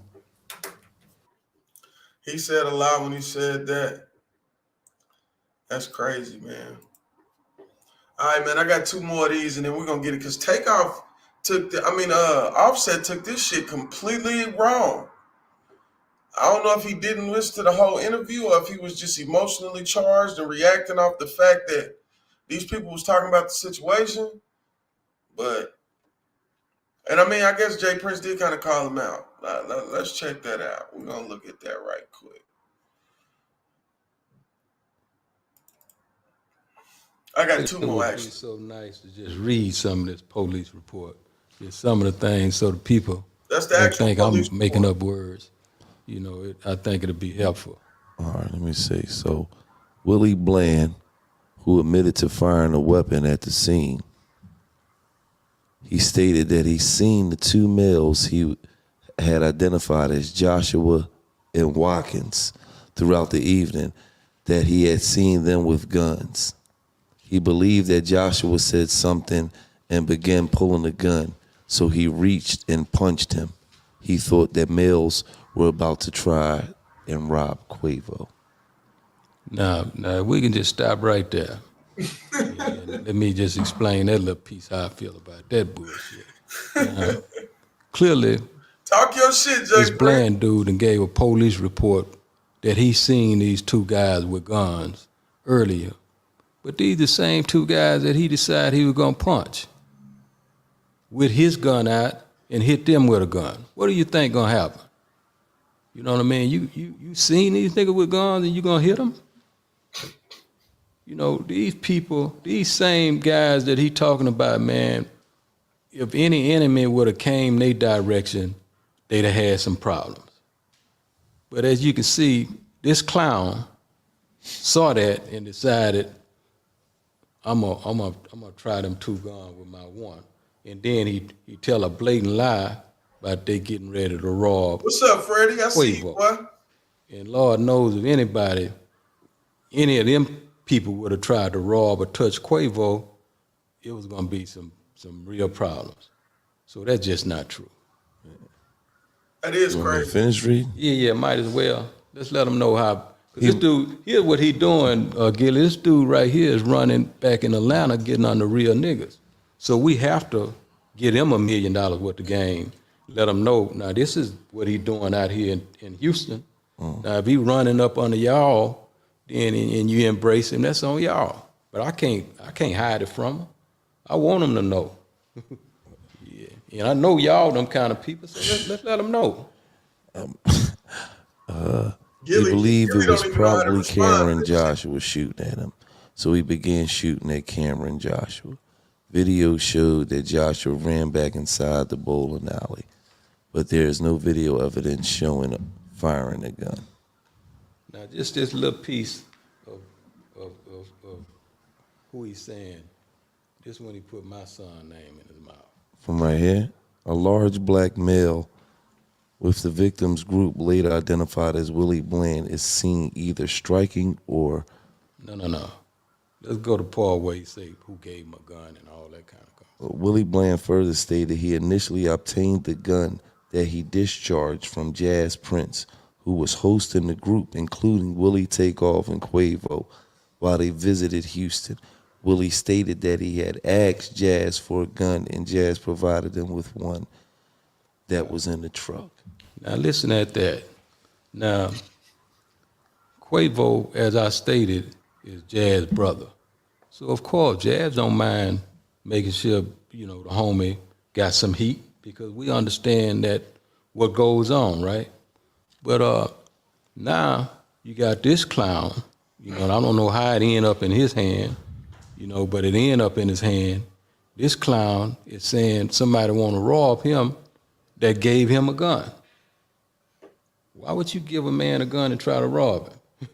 He said a lot when he said that. That's crazy, man. All right, man, I got two more of these and then we're gonna get it. Cause Takeoff Offset took this shit completely wrong. I don't know if he didn't listen to the whole interview or if he was just emotionally charged and reacting off the fact that these people was talking about the situation. And I guess Jay Prince did kind of call him out. Let's check that out. We're gonna look at that right quick. I got two It more would be actually. so nice to just read some of this police report. Just some of the things so the people That's the don't actual think police I'm making report. up words. I think it'll be helpful. All right, let me see. So, Willie Bland, who admitted to firing a weapon at the scene, he stated that he seen the two males he had identified as Joshua and Watkins throughout the evening, that he had seen them with guns. He believed that Joshua said something and began pulling the gun, so he reached and punched him. He thought that males were about to try and rob Quavo. Now, we can just stop right there. And let me just explain that little piece how I feel about that bullshit. Clearly, Talk your shit, Jay this Prince. Bland dude and gave a police report that he seen these two guys with guns earlier. But these the same two guys that he decided he was gonna punch with his gun out and hit them with a gun. What do you think gonna happen? You know what I mean? You seen these niggas with guns and you gonna hit them? These people, these same guys that he talking about, man, if any enemy would have came their direction, they'd have had some problems. But as you can see, this clown saw that and decided, I'm gonna try them two guns with my one. And then he tell a blatant lie about they getting ready to rob. What's up, Freddie? I see you, Quavo. boy. And Lord knows if anybody, any of them people would have tried to rob or touch Quavo, it was gonna be some real problems. So that's just not true. That is You want me to crazy. finish reading? Yeah, might as well. Let's let them know how. Cause this dude, here's what he doing, Gilly. This dude right here is running back in Atlanta, getting on the real niggas. So we have to get him $1 million worth of game. Let him know. Now this is what he doing out here in Houston. Now if he running up under y'all, then and you embrace him, that's on y'all. But I can't hide it from him. I want him to know. Yeah, and I know y'all them kind of people. So let's let them know. He believed Gilly it was don't even know how to probably respond Cameron to this. Joshua shooting at him, so he began shooting at Cameron Joshua. Video showed that Joshua ran back inside the bowling alley, but there is no video evidence showing firing a gun. Now, just this little piece of who he's saying, this when he put my son's name in his mouth. From right here, a large black male with the victim's group later identified as Willie Bland is seen either striking or... No. Let's go to Paul where he say who gave him a gun and all that kind of stuff. Willie Bland further stated he initially obtained the gun that he discharged from Jazz Prince, who was hosting the group, including Willie Takeoff and Quavo, while they visited Houston. Willie stated that he had asked Jazz for a gun, and Jazz provided him with one that was in the truck. Now, listen at that. Now, Quavo, as I stated, is Jazz's brother. So, of course, Jazz don't mind making sure, the homie got some heat because we understand that what goes on, right? But now you got this clown, and I don't know how it ended up in his hand, but it ended up in his hand. This clown is saying somebody want to rob him that gave him a gun. Why would you give a man a gun and try to rob him?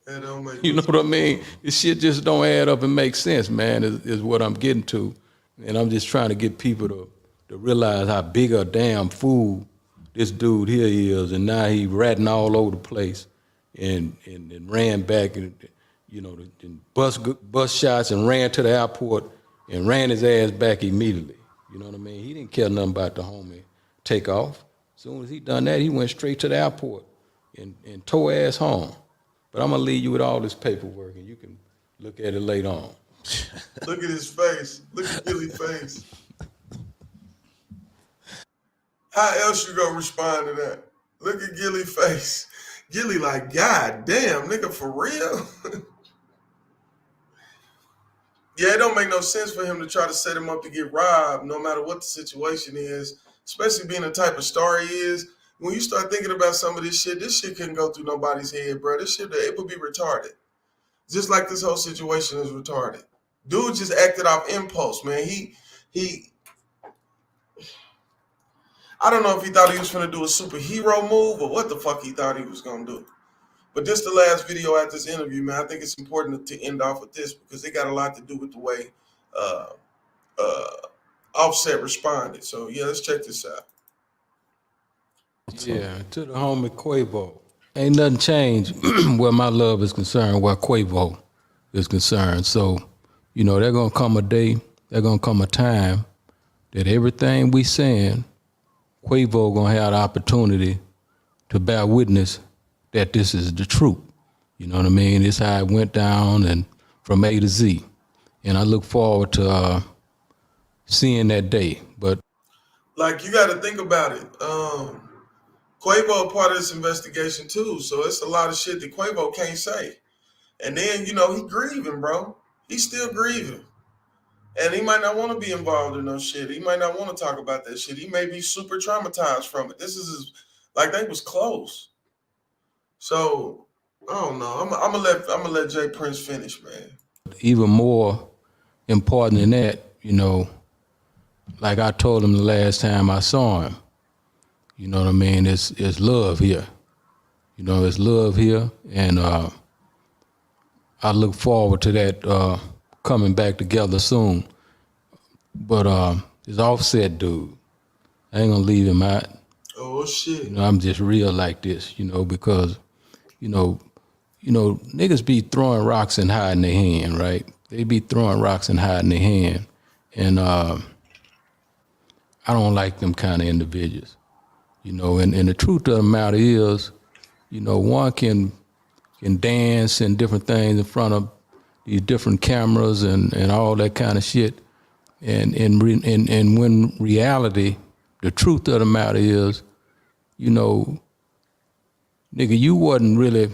That don't make You know what I mean? This shit just don't add up and make sense, man, is what I'm getting to. And I'm just trying to get people to realize how big a damn fool this dude here is, and now he ratting all over the place and ran back and, and bust shots and ran to the airport and ran his ass back immediately. You know what I mean? He didn't care nothing about the homie take off. As soon as he done that, he went straight to the airport and tore ass home. But I'm gonna leave you with all this paperwork, and you can look at it later on. Look at his face. Look at Gilly's face. How else you gonna respond to that? Look at Gilly's face. Gilly like, God damn, nigga, for real? Yeah, it don't make no sense for him to try to set him up to get robbed, no matter what the situation is, especially being the type of star he is. When you start thinking about some of this shit couldn't go through nobody's head, bro. This shit, it would be retarded. Just like this whole situation is retarded. Dude just acted off impulse, man. I don't know if he thought he was gonna do a superhero move or what the fuck he thought he was gonna do. But this the last video at this interview, man. I think it's important to end off with this because it got a lot to do with the way uh, uh, Offset responded. So yeah, let's check this out. Yeah, to the homie Quavo. Ain't nothing changed where my love is concerned, where Quavo is concerned. So, you know, there's gonna come a day, there's gonna come a time that everything we saying, Quavo gonna have the opportunity to bear witness that this is the truth. You know what I mean? It's how it went down and from A to Z. And I look forward to seeing that day. But Like you got to think about it. Quavo a part of this investigation too, so it's a lot of shit that Quavo can't say. And then you know he grieving, bro. He's still grieving. And he might not want to be involved in no shit. He might not want to talk about that shit. He may be super traumatized from it. This is his, like they was close. So I don't know. I'm gonna let Jay Prince finish, man. even more important than that, you know, like I told him the last time I saw him, you know what I mean? It's love here. You know, it's love here. And I look forward to that coming back together soon. But this Offset dude, I ain't gonna leave him out. Oh shit. You know, I'm just real like this, you know, because, you know, niggas be throwing rocks and hiding their hand, right? They be throwing rocks and hiding their hand. And I don't like them kind of individuals, you know, and the truth of the matter is, you know, one can dance and different things in front of these different cameras and all that kind of shit. And when reality, the truth of the matter is, you know, nigga, you wasn't really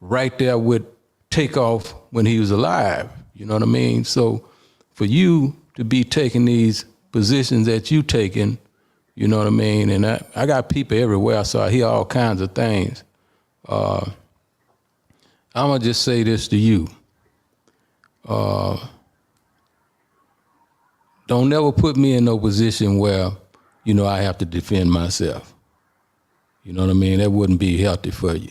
right there with Takeoff when he was alive. You know what I mean? So for you to be taking these positions that you taking, you know what I mean? And I got people everywhere, so I hear all kinds of things. I'm gonna just say this to you. Don't never put me in no position where, you know, I have to defend myself. You know what I mean? That wouldn't be healthy for you.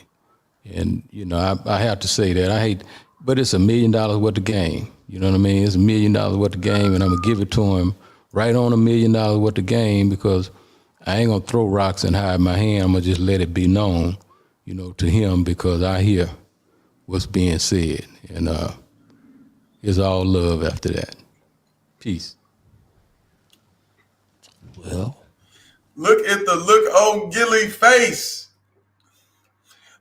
And, you know, I have to say that. I hate, but it's $1 million worth of game. You know what I mean? It's $1 million worth of game, and I'm going to give it to him right on $1 million worth of game because I ain't going to throw rocks and hide my hand. I'm going to just let it be known, you know, to him because I hear what's being said. And it's all love after that. Peace. Well, Look at the look on Gilly face.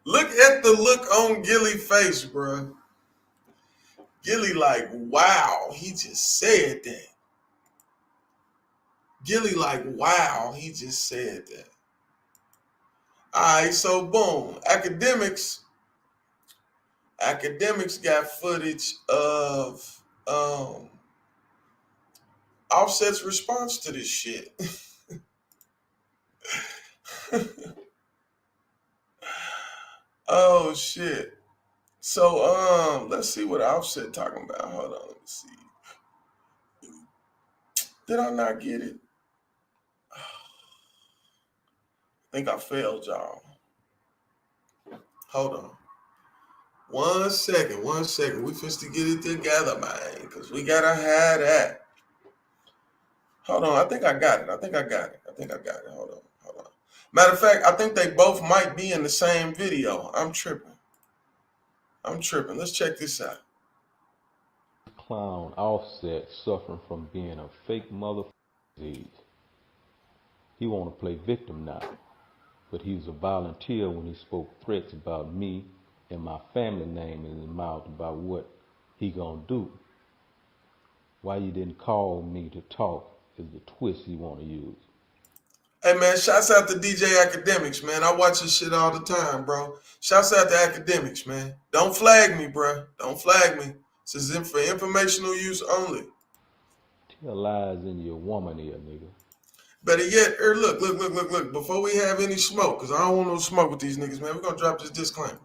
Look at the look on Gilly face, bro. Gilly like, wow, he just said that. Gilly like, wow, he just said that. All right, so boom, academics got footage of Offset's response to this shit. Oh shit. So let's see what Offset talking about. Hold on, let me see. Did I not get it? I think I failed y'all. Hold on. 1 second, 1 second. We finna to get it together, man. Cause we gotta have that. Hold on, I think I got it. I think I got it. Hold on, hold on. Matter of fact, I think they both might be in the same video. I'm tripping. Let's check this out. Clown Offset suffering from being a fake motherfucker disease. He want to play victim now, but he was a volunteer when he spoke threats about me and my family name in his mouth about what he gonna do. Why you didn't call me to talk is the twist he want to use. Hey man, shouts out to DJ Academics, man. I watch this shit all the time, bro. Shouts out to Academics, man. Don't flag me, bro. Don't flag me. This is for informational use only. Tell lies in your woman ear, nigga. Better yet, look. Before we have any smoke, because I don't want no smoke with these niggas, man. We're gonna drop this disclaimer.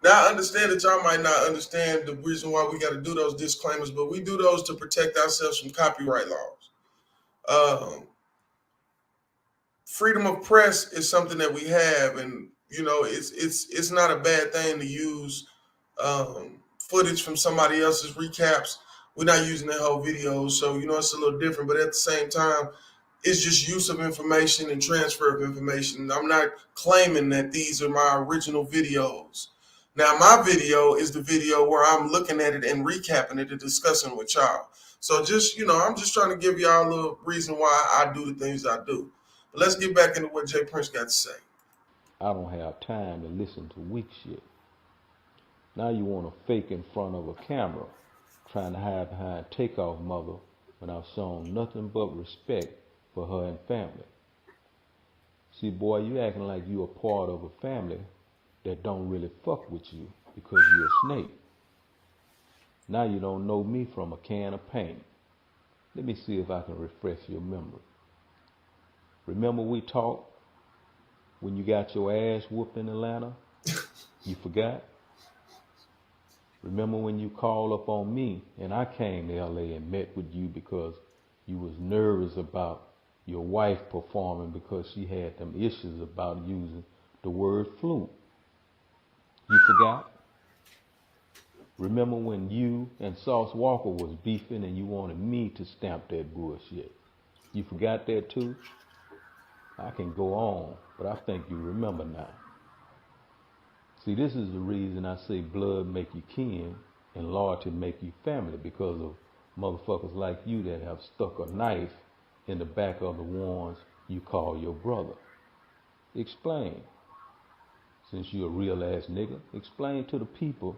Now, I understand that y'all might not understand the reason why we got to do those disclaimers, but we do those to protect ourselves from copyright laws. Freedom of press is something that we have, and you know, it's not a bad thing to use footage from somebody else's recaps. We're not using their whole videos, so you know it's a little different. But at the same time, it's just use of information and transfer of information. I'm not claiming that these are my original videos. Now, my video is the video where I'm looking at it and recapping it and discussing with y'all. So just, you know, I'm just trying to give y'all a little reason why I do the things I do. But let's get back into what Jay Prince got to say. I don't have time to listen to weak shit. Now you want to fake in front of a camera, trying to hide behind Takeoff mother when I've shown nothing but respect for her and family. See, boy, you acting like you a part of a family that don't really fuck with you because you're a snake. Now you don't know me from a can of paint. Let me see if I can refresh your memory. Remember we talked when you got your ass whooped in Atlanta? You forgot? Remember when you called up on me and I came to LA and met with you because you was nervous about your wife performing because she had them issues about using the word flute? You forgot? Remember when you and Sauce Walker was beefing and you wanted me to stamp that bullshit? You forgot that too? I can go on, but I think you remember now. See, this is the reason I say blood make you kin and loyalty make you family, because of motherfuckers like you that have stuck a knife in the back of the ones you call your brother. Explain. Since you're a real ass nigga, explain to the people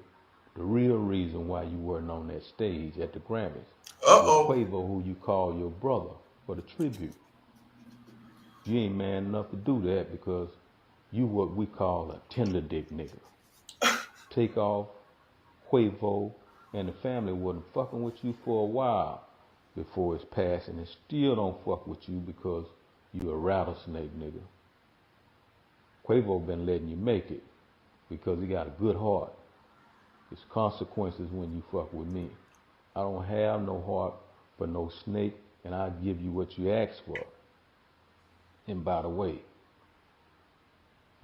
the real reason why you weren't on that stage at the Grammys with Quavo, who you call your brother, for the tribute. You ain't man enough to do that because you what we call a tender dick nigga. Takeoff, Quavo, and the family wasn't fucking with you for a while before his passing, and still don't fuck with you because you a rattlesnake nigga. Quavo been letting you make it because he got a good heart. There's consequences when you fuck with me. I don't have no heart for no snake, and I'll give you what you ask for. And by the way,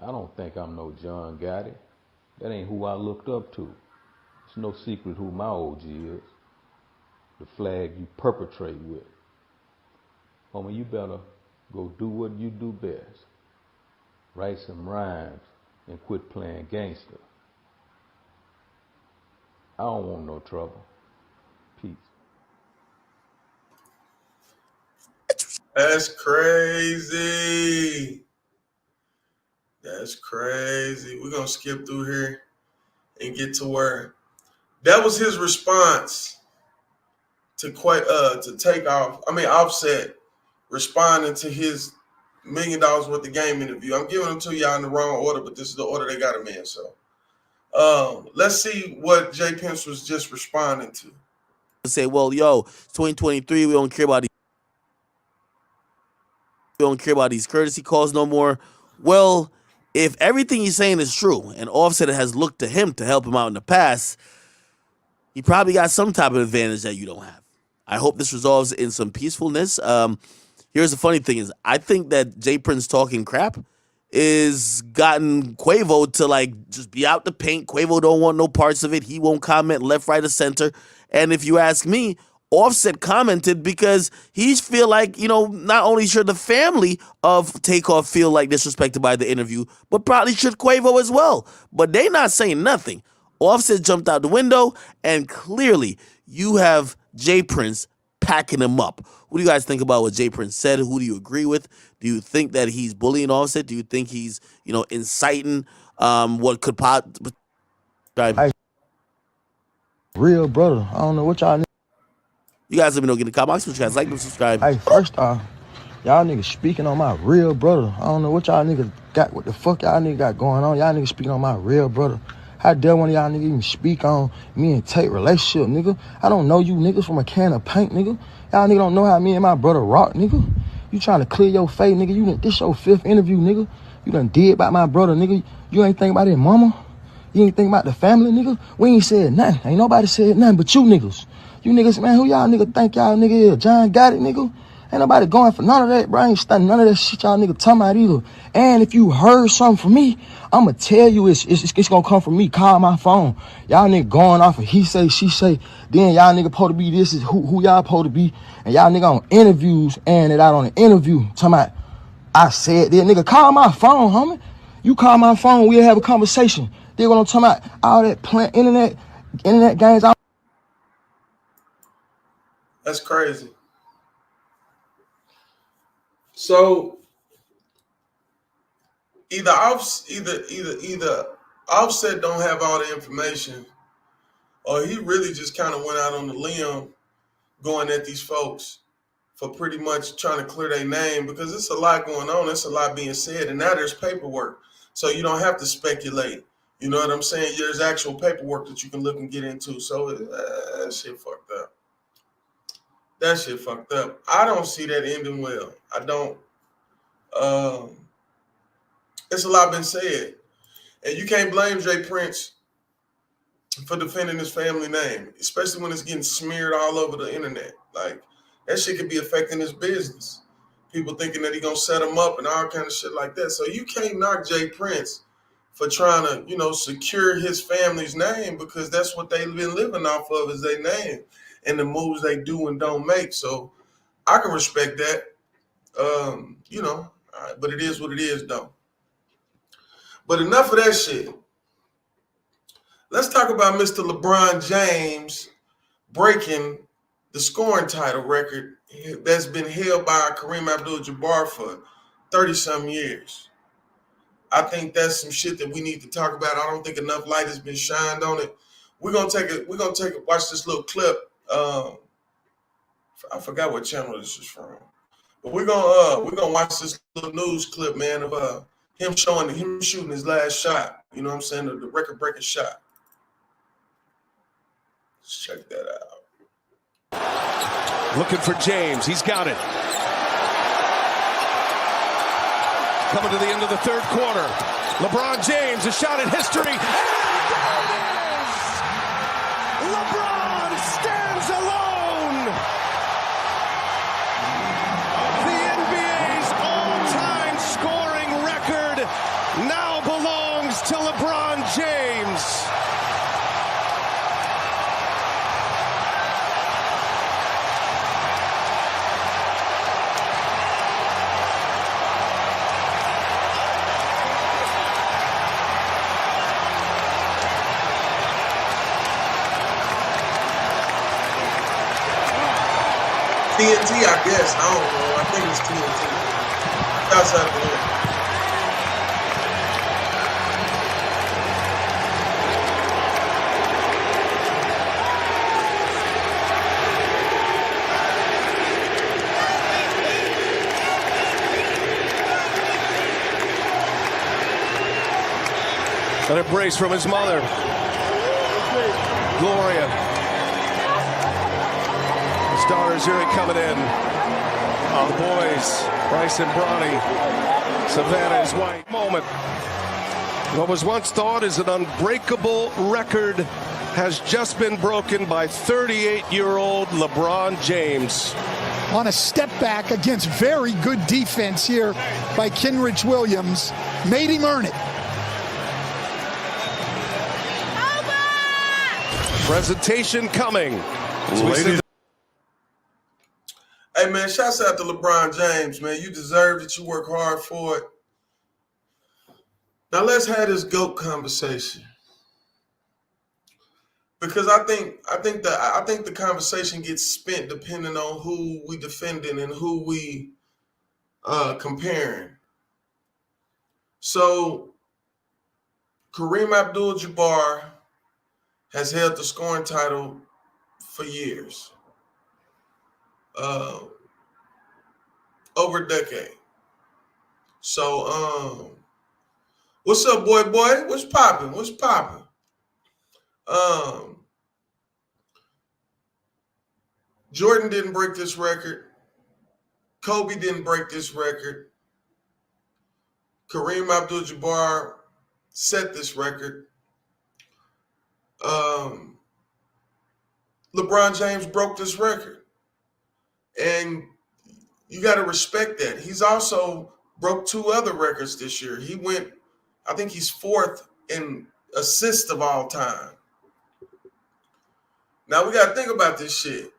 I don't think I'm no John Gotti. That ain't who I looked up to. It's no secret who my OG is. The flag you perpetrate with. Homie, you better go do what you do best. Write some rhymes and quit playing gangster. I don't want no trouble. Peace. That's crazy. That's crazy. We're going to skip through here and get to where that was his response to Takeoff. I mean, Offset responding to his $1 million worth of game interview. I'm giving them to y'all in the wrong order, but this is the order they got them in. So let's see what Jay Prince was just responding to. Say, well, yo, it's 2023. We don't care about these courtesy calls no more. Well, if everything he's saying is true and Offset has looked to him to help him out in the past, he probably got some type of advantage that you don't have. I hope this resolves in some peacefulness. Here's the funny thing is, I think that Jay Prince talking crap is gotten Quavo to like just be out the paint. Quavo don't want no parts of it. He won't comment left, right, or center. And if you ask me, Offset commented because he feel like, you know, not only should the family of Takeoff feel like disrespected by the interview, but probably should Quavo as well. But they not saying nothing. Offset jumped out the window, and clearly you have Jay Prince packing him up. What do you guys think about what Jay Prince said? Who do you agree with? Do you think that he's bullying Offset? Do you think he's, you know, inciting what could possibly... Hey, real brother, I don't know what y'all... You guys let me know in the comment box. You guys like and subscribe. Hey, first off, y'all niggas speaking on my real brother. I don't know what y'all niggas got, what the fuck y'all niggas got going on. Y'all niggas speaking on my real brother. How dare one of y'all niggas even speak on me and Tate relationship, nigga? I don't know you niggas from a can of paint, nigga. Y'all niggas don't know how me and my brother rock, nigga. You trying to clear your face, nigga. This your 5th interview, nigga. You done did about my brother, nigga. You ain't think about it, mama. You ain't think about the family, nigga? We ain't said nothing. Ain't nobody said nothing but you niggas. You niggas, man, who y'all nigga think y'all nigga is? John got it, nigga? Ain't nobody going for none of that, bro. I ain't studying none of that shit y'all nigga talking about either. And if you heard something from me, I'ma tell you it's gonna come from me. Call my phone. Y'all nigga going off of he say, she say. Then y'all nigga supposed to be this is who y'all supposed to be. And y'all nigga on interviews and it out on an interview talking about I said that. Nigga, call my phone, homie. You call my phone, we'll have a conversation. Then what I'm talking about, all that internet games. That's crazy. So either Offset don't have all the information, or he really just kind of went out on the limb going at these folks for pretty much trying to clear their name, because it's a lot going on. It's a lot being said, and now there's paperwork. So you don't have to speculate. You know what I'm saying? There's actual paperwork that you can look and get into. So that shit fucked up. That shit fucked up. I don't see that ending well. I don't. It's a lot been said. And you can't blame Jay Prince for defending his family name, especially when it's getting smeared all over the internet. Like, that shit could be affecting his business. People thinking that he gonna set him up and all kind of shit like that. So you can't knock Jay Prince for trying to, secure his family's name, because that's what they've been living off of, is their name and the moves they do and don't make. So I can respect that. But it is what it is, though. But enough of that shit. Let's talk about Mr. LeBron James breaking the scoring title record that's been held by Kareem Abdul-Jabbar for 30-some years. I think that's some shit that we need to talk about. I don't think enough light has been shined on it. We're gonna watch this little clip. I forgot what channel this is from. But we're gonna watch this little news clip, man, of him shooting his last shot. You know what I'm saying? The record-breaking shot. Let's check that out. Looking for James. He's got it. Coming to the end of the third quarter. LeBron James, a shot at history. And there it is! LeBron stands alone! The NBA's all-time scoring record now belongs to LeBron James. TNT, I guess. I don't know. I think it's TNT. Outside of the league. An embrace from his mother, Gloria. His daughters here coming in. The boys, Bryce and Bronny. Savannah, his wife. Moment. What was once thought as an unbreakable record has just been broken by 38-year-old LeBron James. On a step back against very good defense here by Kenrich Williams. Made him earn it. Presentation coming. Hey, man, shouts out to LeBron James, man. You deserve it. You work hard for it. Now let's have this GOAT conversation, because I think the conversation gets spent depending on who we defending and who we comparing. So Kareem Abdul-Jabbar has held the scoring title for years, over a decade. So, what's up, boy? What's popping? Jordan didn't break this record. Kobe didn't break this record. Kareem Abdul-Jabbar set this record. LeBron James broke this record. And you got to respect that. He's also broke 2 other records this year. He went, I think he's 4th in assists of all time. Now we got to think about this shit.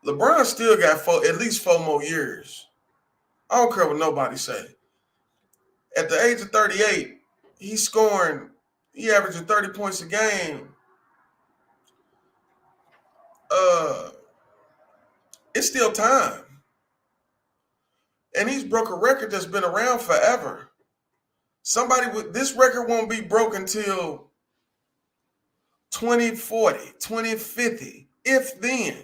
LeBron still got at least 4 more years. I don't care what nobody say. At the age of 38, he's scoring, he averaging 30 points a game. It's still time. And he's broke a record that's been around forever. This record won't be broken until 2040, 2050, if then.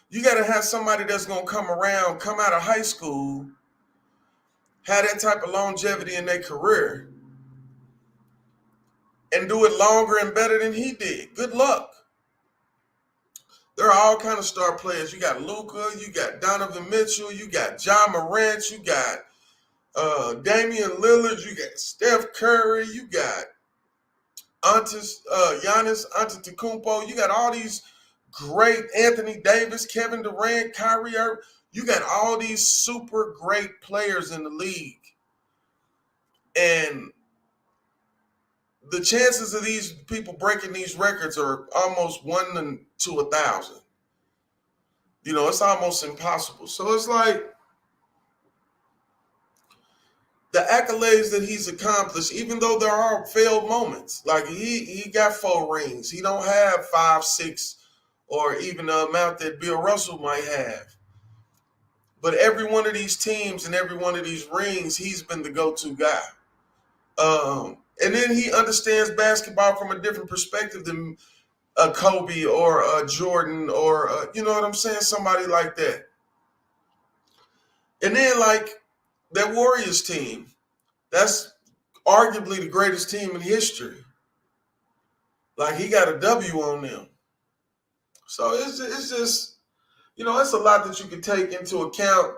You got to have somebody that's going to come around, come out of high school, have that type of longevity in their career, and do it longer and better than he did. Good luck. There are all kind of star players. You got Luka, you got Donovan Mitchell, you got Ja Morant, you got Damian Lillard, you got Steph Curry, you got Giannis Antetokounmpo. You got all these great Anthony Davis, Kevin Durant, Kyrie Irving. You got all these super great players in the league. And the chances of these people breaking these records are almost 1 to 1,000. You know, it's almost impossible. So it's like the accolades that he's accomplished, even though there are failed moments. Like he got 4 rings. He don't have 5, 6, or even the amount that Bill Russell might have. But every one of these teams and every one of these rings, he's been the go-to guy. And then he understands basketball from a different perspective than a Kobe or a Jordan or, you know what I'm saying? Somebody like that. And then, like, that Warriors team, that's arguably the greatest team in history. Like, he got a W on them. So it's just, you know, it's a lot that you can take into account.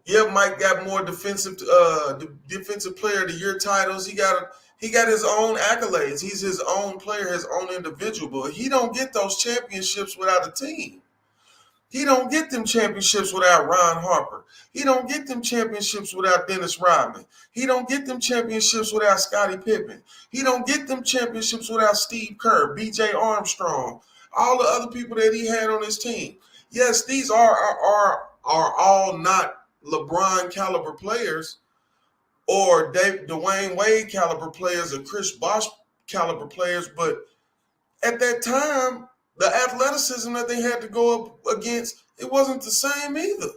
Yeah, Mike got more defensive player of the year titles. He got his own accolades. He's his own player, his own individual. But he don't get those championships without a team. He don't get them championships without Ron Harper. He don't get them championships without Dennis Rodman. He don't get them championships without Scottie Pippen. He don't get them championships without Steve Kerr, B.J. Armstrong, all the other people that he had on his team. Yes, these are all not LeBron caliber players or Dwayne Wade caliber players or Chris Bosh caliber players, but at that time, the athleticism that they had to go up against, it wasn't the same either.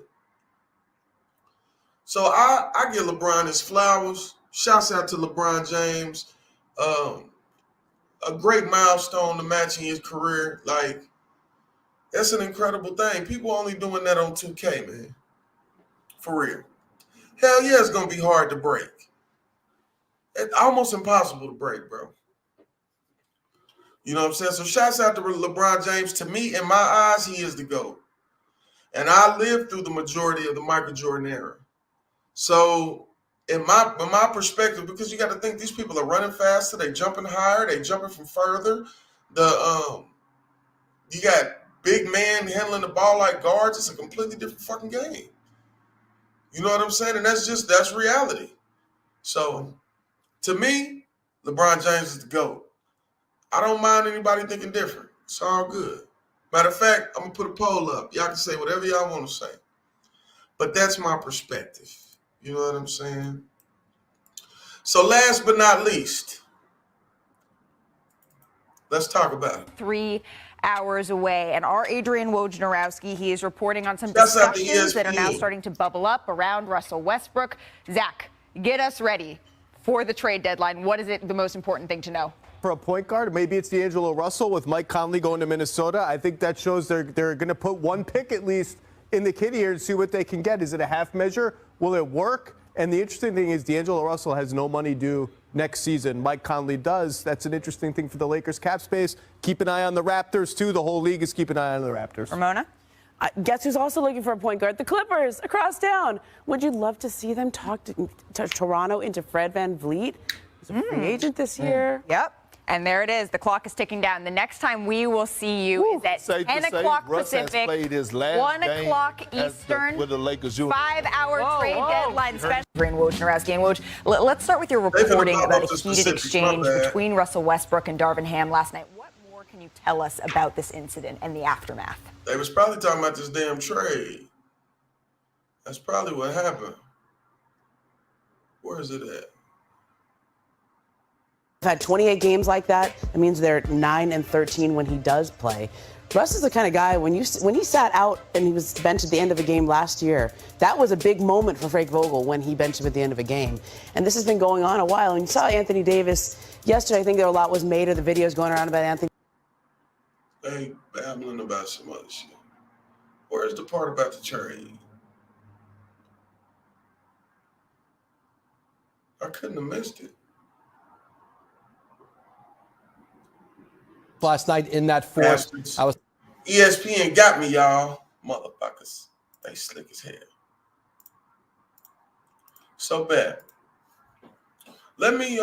So I give LeBron his flowers. Shouts out to LeBron James. A great milestone to matching his career. Like, that's an incredible thing. People only doing that on 2K, man. For real. Hell yeah, it's going to be hard to break. It's almost impossible to break, bro. You know what I'm saying? So shouts out to LeBron James. To me, in my eyes, he is the GOAT. And I lived through the majority of the Michael Jordan era. So in my perspective, because you got to think these people are running faster, they jumping higher, they jumping from further. You got big man handling the ball like guards. It's a completely different fucking game. You know what I'm saying? And that's reality. So to me, LeBron James is the GOAT. I don't mind anybody thinking different. It's all good. Matter of fact, I'm going to put a poll up. Y'all can say whatever y'all want to say. But that's my perspective. You know what I'm saying? So last but not least, let's talk about it. 3 hours away. And our Adrian Wojnarowski, he is reporting on some discussions that are now starting to bubble up around Russell Westbrook. Zach, get us ready for the trade deadline. What is the most important thing to know? For a point guard, maybe it's D'Angelo Russell with Mike Conley going to Minnesota. I think that shows they're going to put one pick at least in the kid here and see what they can get. Is it a half measure? Will it work? And the interesting thing is D'Angelo Russell has no money due next season. Mike Conley does. That's an interesting thing for the Lakers cap space. Keep an eye on the Raptors, too. The whole league is keeping an eye on the Raptors. Ramona? Guess who's also looking for a point guard? The Clippers across town. Would you love to see them talk to Toronto into Fred VanVleet? He's a free agent this year. Yep. And there it is. The clock is ticking down. The next time we will see you is at 10 o'clock Pacific, 1 o'clock Eastern, with the Lakers Junior. 5-hour trade deadline special. And Wojnarowski. And Woj, let's start with your reporting about a heated exchange between Russell Westbrook and Darvin Ham last night. What more can you tell us about this incident and the aftermath? They was probably talking about this damn trade. That's probably what happened. Where is it at? Had 28 games like that. It means they're 9-13 when he does play. Russ is the kind of guy, when he sat out and he was benched at the end of a game last year, that was a big moment for Frank Vogel when he benched him at the end of a game. And this has been going on a while. And you saw Anthony Davis yesterday. I think there a lot was made of the videos going around about Anthony. They babbling about some other shit. Where's the part about the trade? I couldn't have missed it. Last night in that fourth, ESPN got me, y'all. Motherfuckers. They slick as hell. So bad. Let me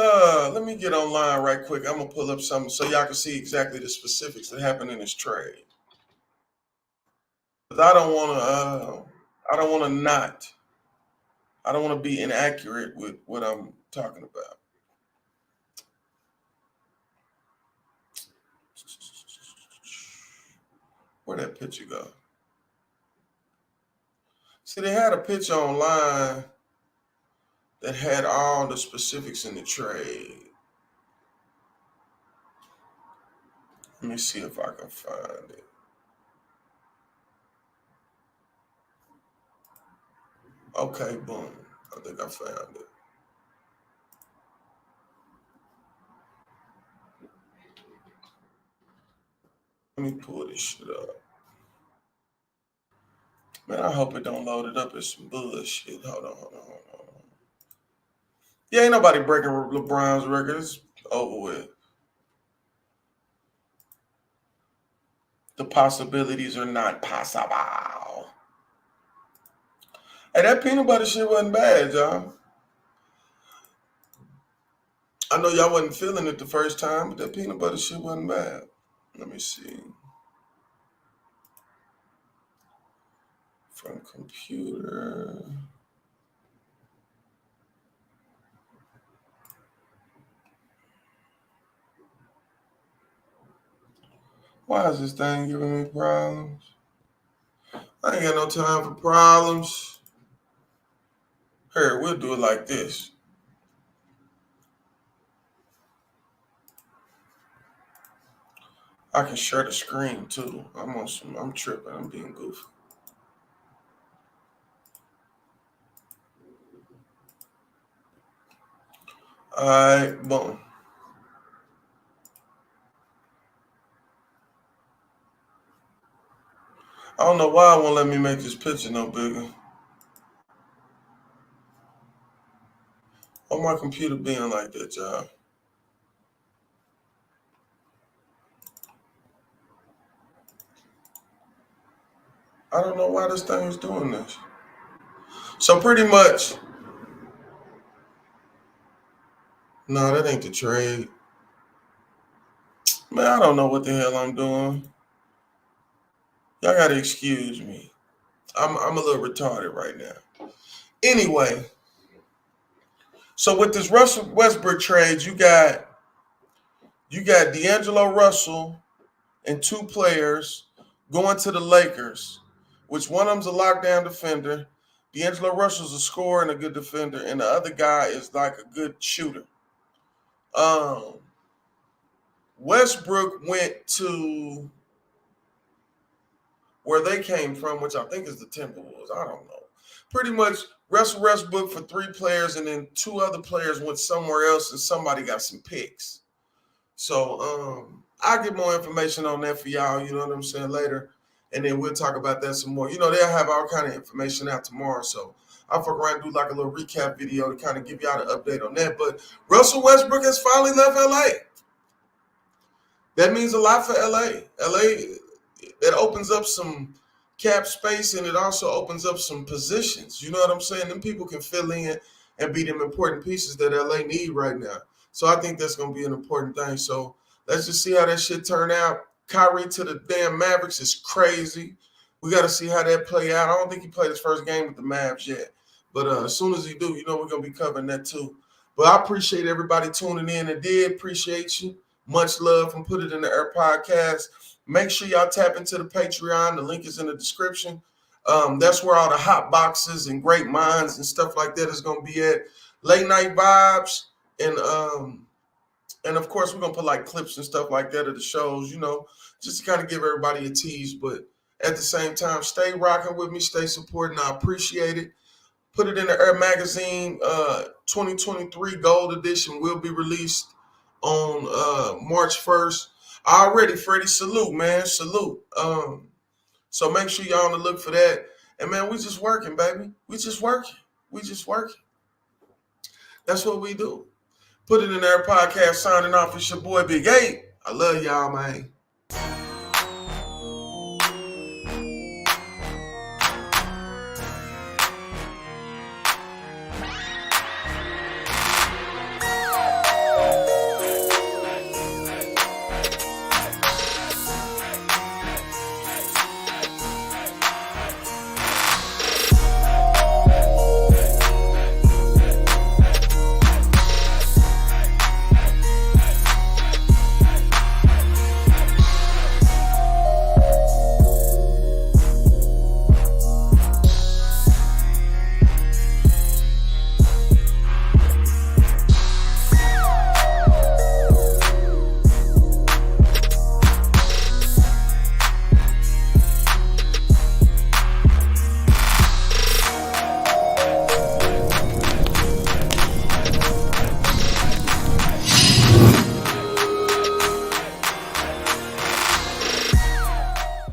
get online right quick. I'm gonna pull up something so y'all can see exactly the specifics that happened in this trade. I don't want to be inaccurate with what I'm talking about. Where'd that picture go? See, they had a picture online that had all the specifics in the trade. Let me see if I can find it. Okay, boom. I think I found it. Let me pull this shit up. Man, I hope it don't load it up as some bullshit. Hold on. Yeah, ain't nobody breaking LeBron's record. It's over with. The possibilities are not possible. Hey, that peanut butter shit wasn't bad, y'all. I know y'all wasn't feeling it the first time, but that peanut butter shit wasn't bad. Let me see. From computer. Why is this thing giving me problems? I ain't got no time for problems. Here, we'll do it like this. I can share the screen too. I'm tripping. I'm being goofy. All right, boom. I don't know why it won't let me make this picture no bigger. On my computer being like that, y'all. I don't know why this thing is doing this. So pretty much, no, that ain't the trade. Man, I don't know what the hell I'm doing. Y'all gotta excuse me. I'm a little retarded right now. Anyway, so with this Russell Westbrook trade, you got D'Angelo Russell and two players going to the Lakers, which one of them's a lockdown defender. D'Angelo Russell's a scorer and a good defender, and the other guy is like a good shooter. Westbrook went to where they came from, which I think is the Timberwolves. I don't know. Pretty much Russell Westbrook for three players, and then two other players went somewhere else, and somebody got some picks. So I'll get more information on that for y'all, you know what I'm saying, later. And then we'll talk about that some more. You know, they'll have all kind of information out tomorrow. So I'll fuck around and do like a little recap video to kind of give y'all an update on that. But Russell Westbrook has finally left LA. That means a lot for LA. LA, it opens up some cap space, and it also opens up some positions. You know what I'm saying? Them people can fill in and be them important pieces that LA need right now. So I think that's going to be an important thing. So let's just see how that shit turn out. Kyrie to the damn Mavericks is crazy. We got to see how that play out. I don't think he played his first game with the Mavs yet. But as soon as he do, you know we're going to be covering that too. But I appreciate everybody tuning in and did. Appreciate you. Much love from Put It in the Air podcast. Make sure y'all tap into the Patreon. The link is in the description. That's where all the hot boxes and great minds and stuff like that is going to be at. Late night vibes. And of course, we're going to put like clips and stuff like that of the shows, you know, just to kind of give everybody a tease. But at the same time, stay rocking with me, stay supporting. I appreciate it. Put It in the Air magazine 2023 Gold Edition will be released on March 1st. Already, Freddie, salute, man. Salute. So make sure y'all on the look for that. And, man, we just working, baby. We just working. That's what we do. Put It in the Air podcast signing off. It's your boy, Big 8. I love y'all, man.